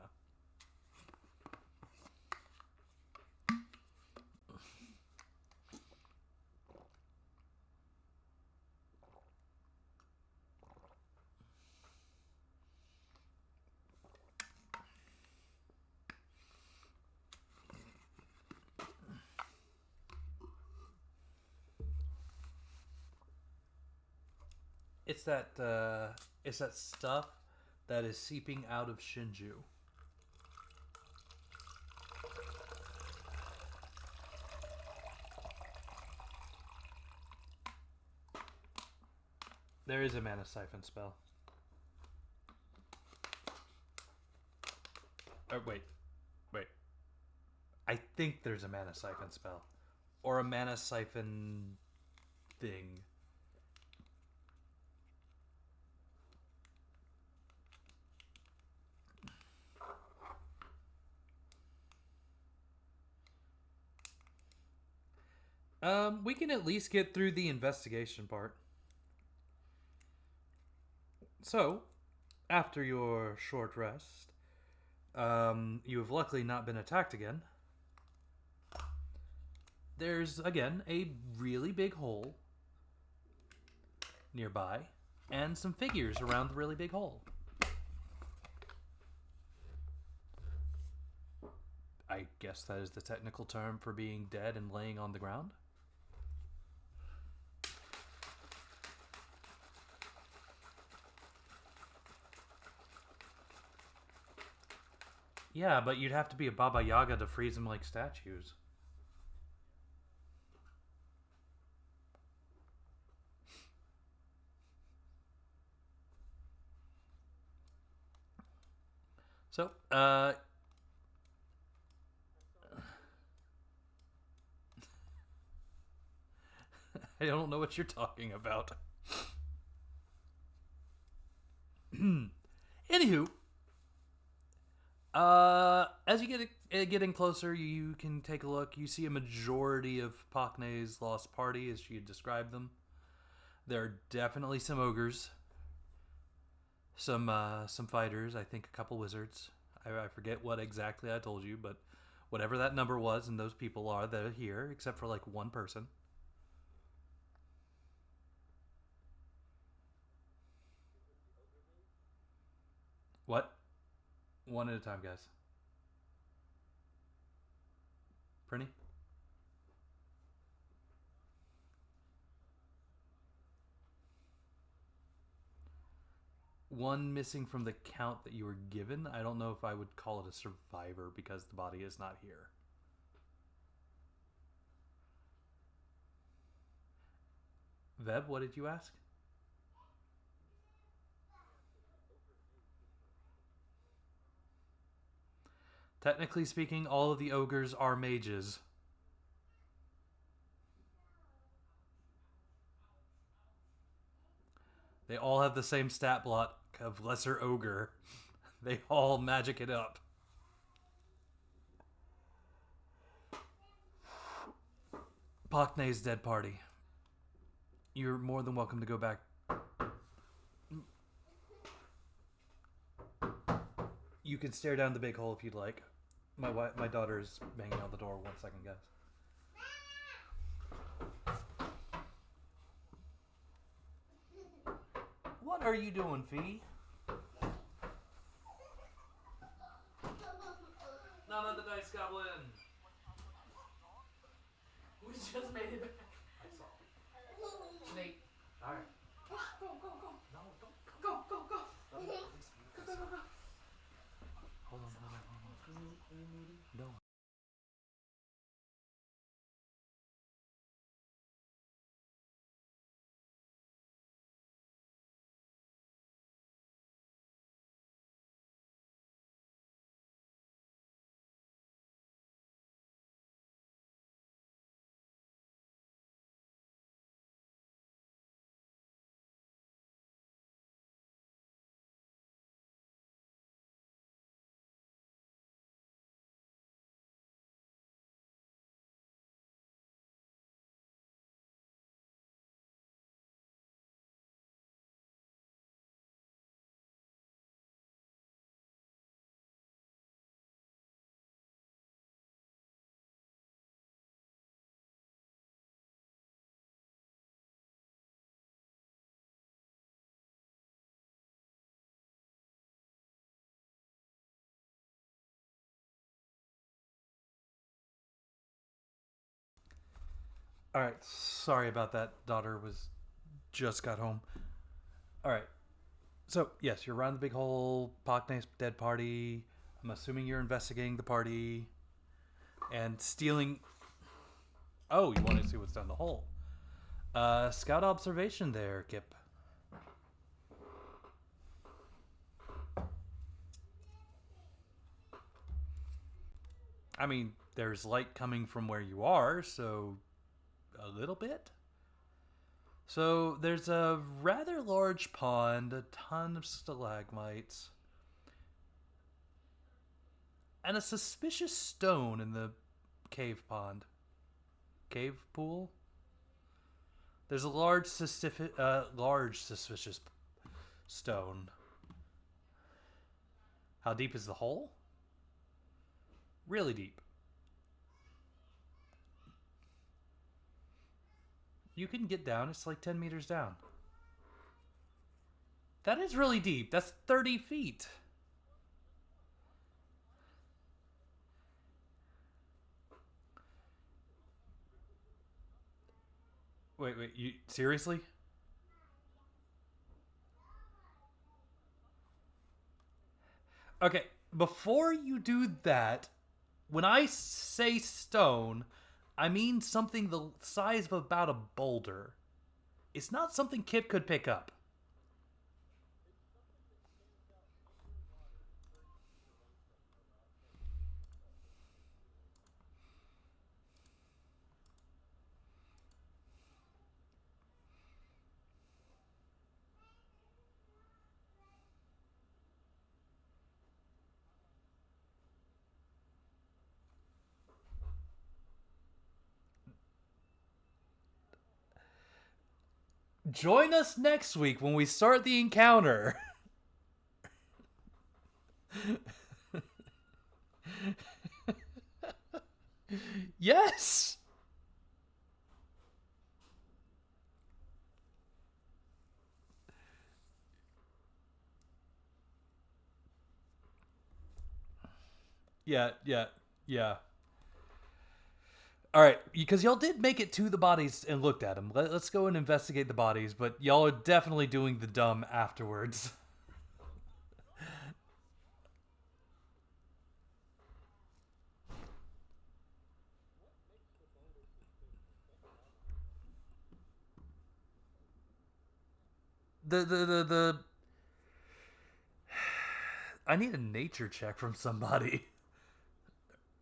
It's that stuff that is seeping out of Shinju. There is a mana siphon spell. Oh, wait. I think there's a mana siphon spell. Or a mana siphon thing. We can at least get through the investigation part. So, after your short rest, you have luckily not been attacked again. There's, again, a really big hole nearby, and some figures around the really big hole. I guess that is the technical term for being dead and laying on the ground. Yeah, but you'd have to be a Baba Yaga to freeze them like statues. So, I don't know what you're talking about. Anywho, as you get getting closer, you can take a look. You see a majority of Pakne's lost party, as she had described them. There are definitely some ogres, some fighters. I think a couple wizards. I forget what exactly I told you, but whatever that number was, and those people are, they're here, except for like one person. What? One at a time, guys. Prinny? One missing from the count that you were given. I don't know if I would call it a survivor because the body is not here. Veb, what did you ask? Technically speaking, all of the ogres are mages. They all have the same stat block of lesser ogre. They all magic it up. Pakne's dead party. You're more than welcome to go back. You can stare down the big hole if you'd like. My daughter is banging on the door. 1 second, guys. What are you doing, Fee? None of the dice goblin. We just made it back. I saw. Wait. All right. Go, go, go. No, don't. Go, go, go. Let me Go, speak. go, go, go. Hold on. No. All right. Sorry about that. Daughter was just got home. All right. So yes, you're around the big hole. Pakne's dead party. I'm assuming you're investigating the party and stealing. Oh, you want to see what's down the hole? Scout observation there, Kip. I mean, there's light coming from where you are, so a little bit. So there's a rather large pond, a ton of stalagmites, and a suspicious stone in the cave pond. Cave pool? There's a large suspicious stone. How deep is the hole? Really deep. You can get down. It's like 10 meters down. That is really deep. That's 30 feet. Wait, you seriously? Okay, before you do that, when I say stone, I mean something the size of about a boulder. It's not something Kip could pick up. Join us next week when we start the encounter. Yes. Yeah, yeah, yeah. All right, because y'all did make it to the bodies and looked at them. Let's go and investigate the bodies, but y'all are definitely doing the dumb afterwards. The I need a nature check from somebody.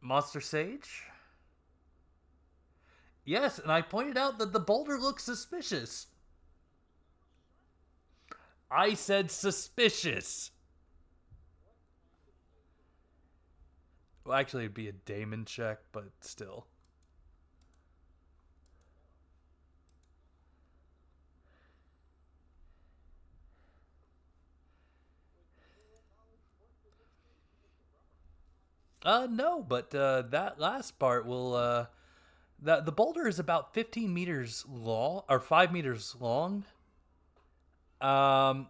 Monster Sage? Yes, and I pointed out that the boulder looks suspicious. I said suspicious. Well, actually, it'd be a Damon check, but still. No, but that last part will the boulder is about 15 meters long or 5 meters long. Um,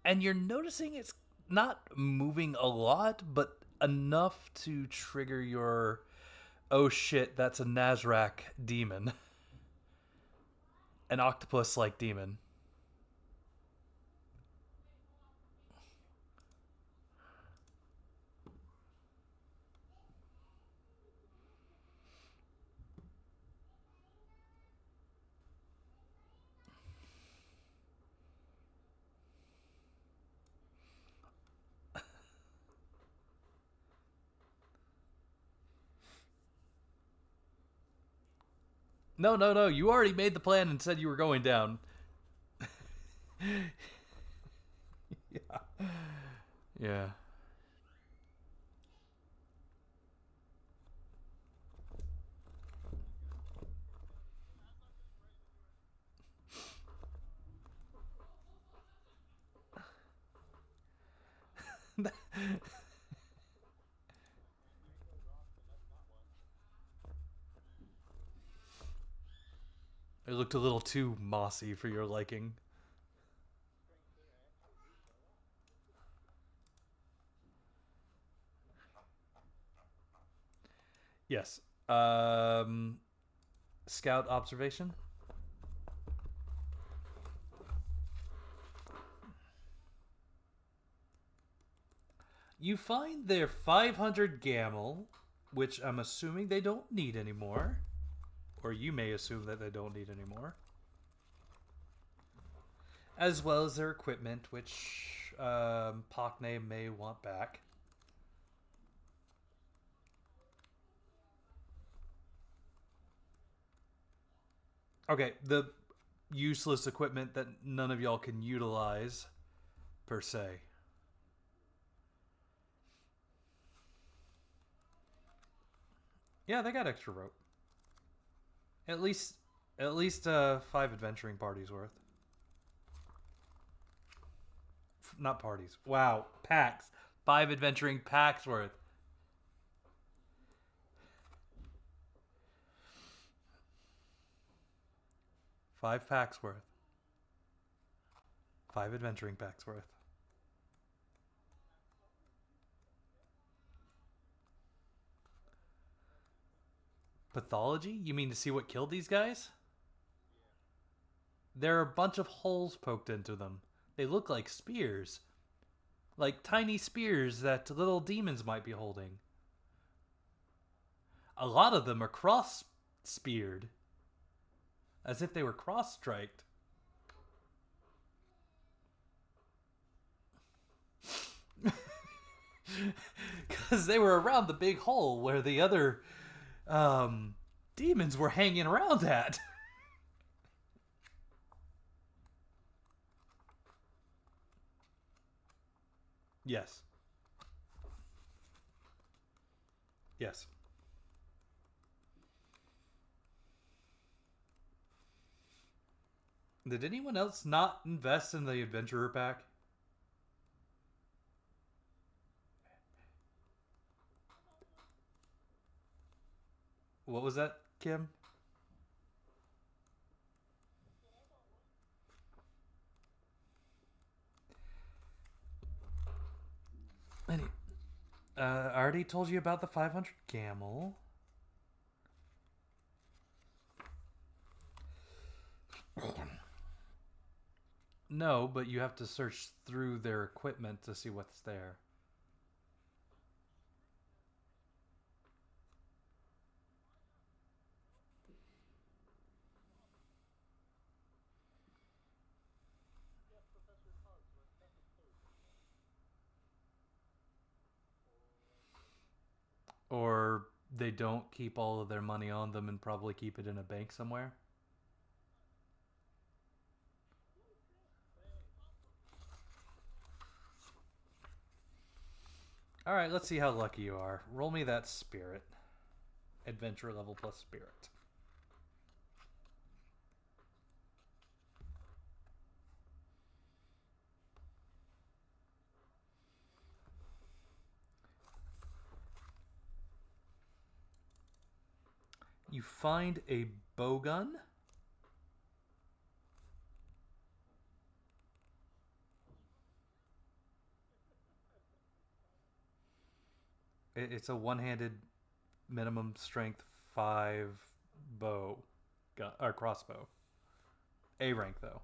and you're noticing it's not moving a lot, but enough to trigger your oh shit, that's a Nazrak demon, an octopus-like demon. No, no, no. You already made the plan and said you were going down. Yeah. Yeah. It looked a little too mossy for your liking. Yes. Um, Scout observation. You find their 500 gamel, which I'm assuming they don't need anymore. Or you may assume that they don't need anymore. As well as their equipment, which Pakne may want back. Okay, the useless equipment that none of y'all can utilize, per se. Yeah, they got extra rope. At least, at least 5 adventuring parties worth. Not parties. Wow, packs. 5 adventuring packs worth. 5 packs worth. 5 adventuring packs worth. Pathology? You mean to see what killed these guys? There are a bunch of holes poked into them. They look like spears. Like tiny spears that little demons might be holding. A lot of them are cross speared, as if they were cross striked. Because they were around the big hole where the other demons were hanging around at. Yes. Yes. Did anyone else not invest in the adventurer pack? What was that, Kim? Any, I already told you about the 500 camel. No, but you have to search through their equipment to see what's there. Or they don't keep all of their money on them and probably keep it in a bank somewhere. Alright, let's see how lucky you are. Roll me that spirit. Adventure level plus spirit. You find a bowgun. It's a one-handed minimum strength 5 bow gun, or crossbow. A rank though.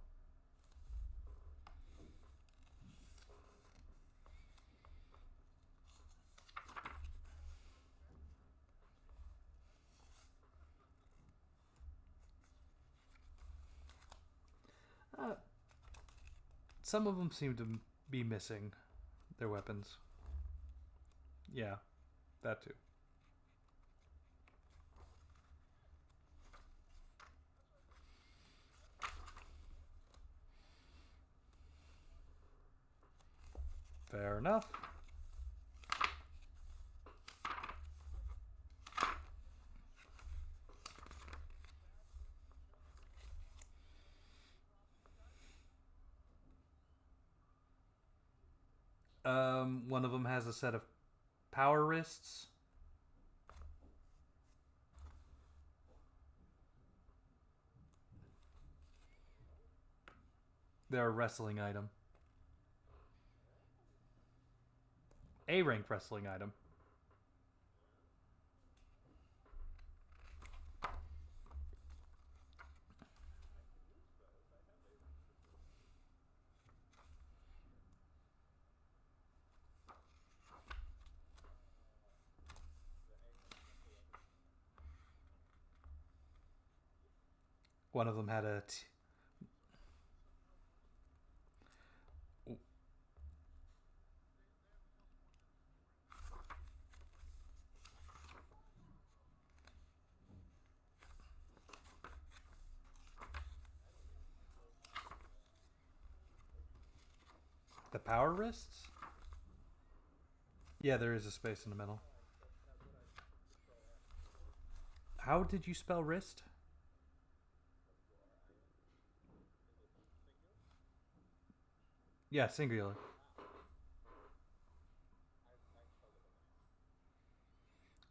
Uh, some of them seem to be missing their weapons. Yeah, that too. Fair enough. One of them has a set of power wrists. They're a wrestling item. A rank wrestling item. One of them had the power wrists. Yeah, there is a space in the middle. How did you spell wrist? Yeah, singular.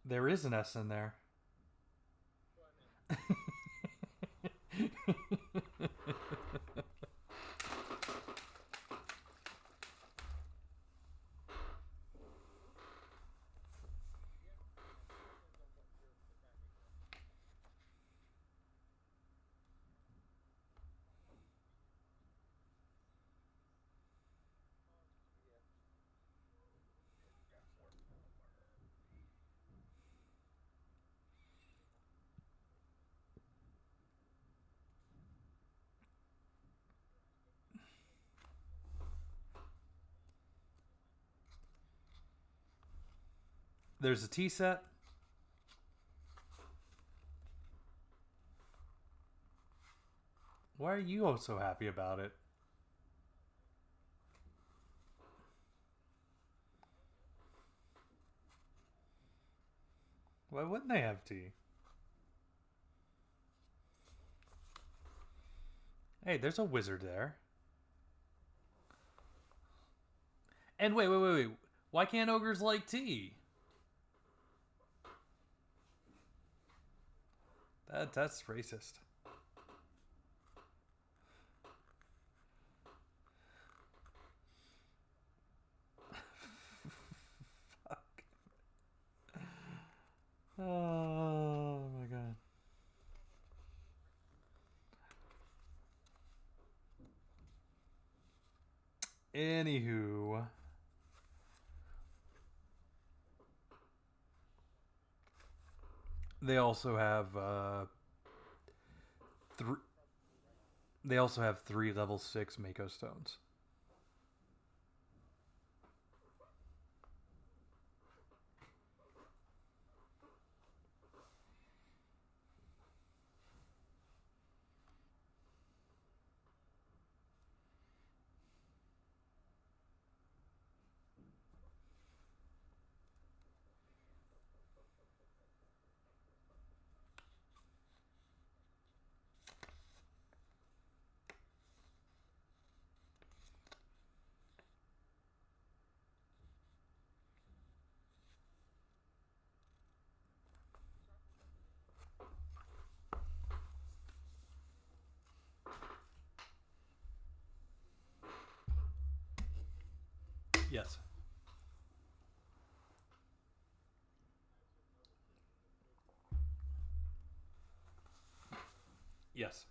There is an S in there. There's a tea set. Why are you all so happy about it? Why wouldn't they have tea? Hey, there's a wizard there. And wait. Why can't ogres like tea? That's racist. Fuck. Oh my god. Anywho, they also have three. They also have 3 level 6 Mako stones. Yes. Yes.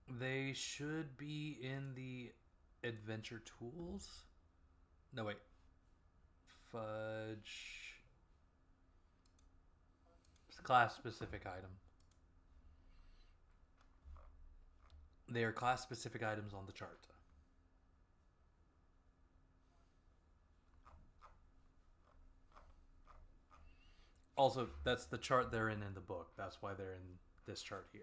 They should be in the adventure tools. No, wait. Fudge. Class specific item. They are class specific items on the chart. Also, that's the chart they're in the book. That's why they're in this chart here.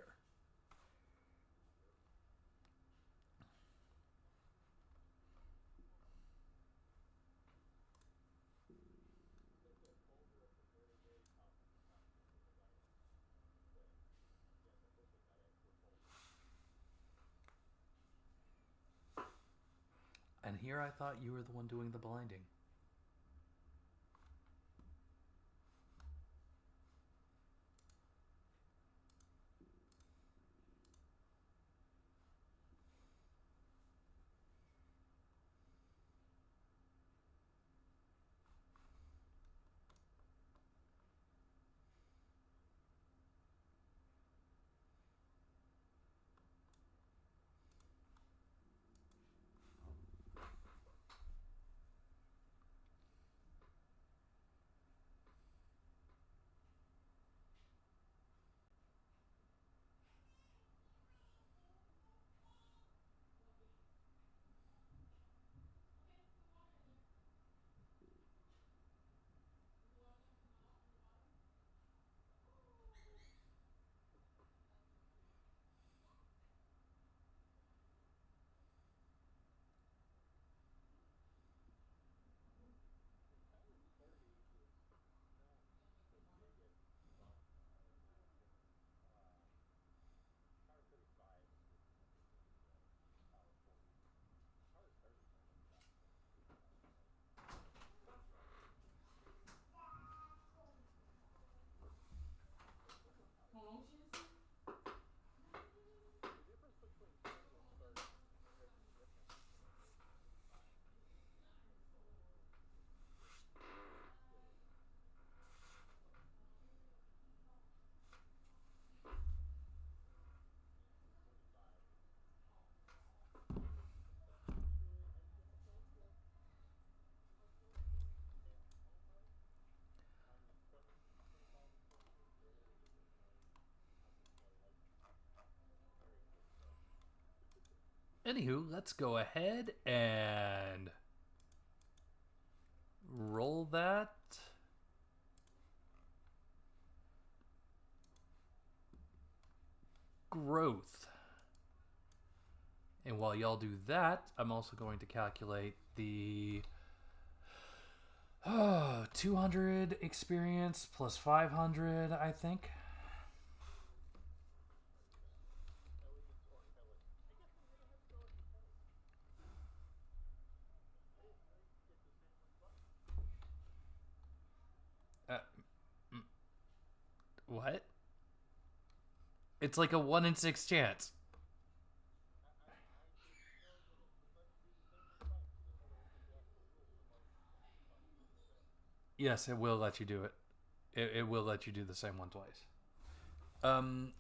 And here I thought you were the one doing the blinding. Anywho, let's go ahead and roll that. Growth. And while y'all do that, I'm also going to calculate the 200 experience plus 500, I think. Uh, what? It's like a 1 in 6 chance. Yes, it will let you do it. It will let you do the same one twice. Um,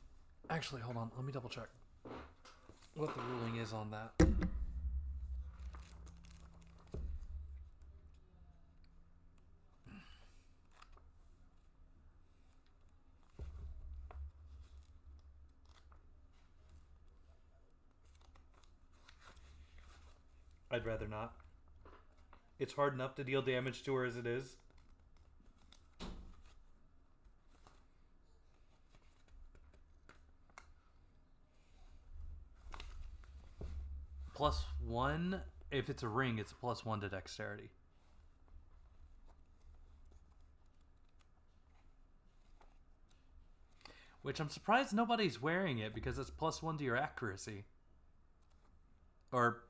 actually, hold on. Let me double check what the ruling is on that. I'd rather not. It's hard enough to deal damage to her as it is. +1. If it's a ring, it's a +1 to dexterity. Which I'm surprised nobody's wearing it because it's +1 to your accuracy. Or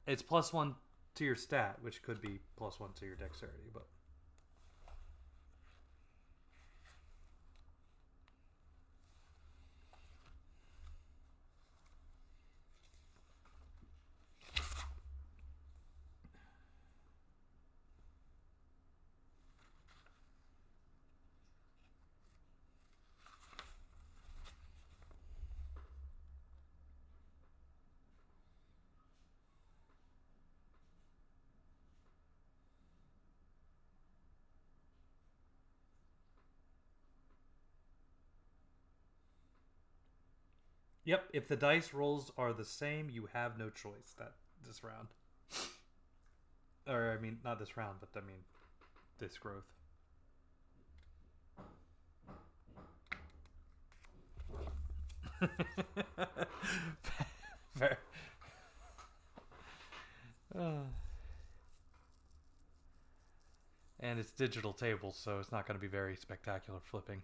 it's +1 to your stat, which could be +1 to your dexterity, but. Yep, if the dice rolls are the same, you have no choice this round. Or, I mean, not this round, but I mean, this growth. Fair. And it's digital tables, so it's not going to be very spectacular flipping.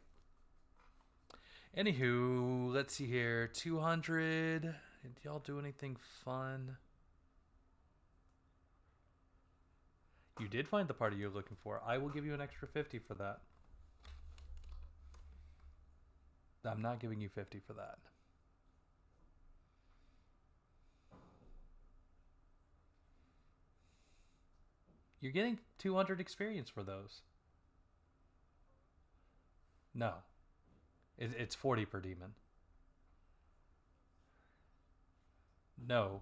Anywho, let's see here. 200. Did y'all do anything fun? You did find the party you're looking for. I will give you an extra 50 for that. I'm not giving you 50 for that. You're getting 200 experience for those. No. It's 40 per demon. No.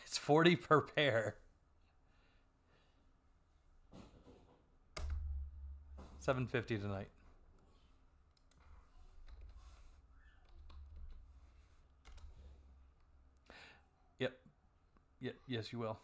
It's 40 per pair. 750 tonight. Yep. Yep. Yes, you will.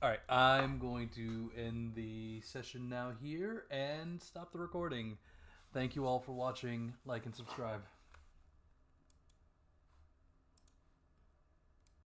All right, I'm going to end the session now here and stop the recording. Thank you all for watching. Like and subscribe.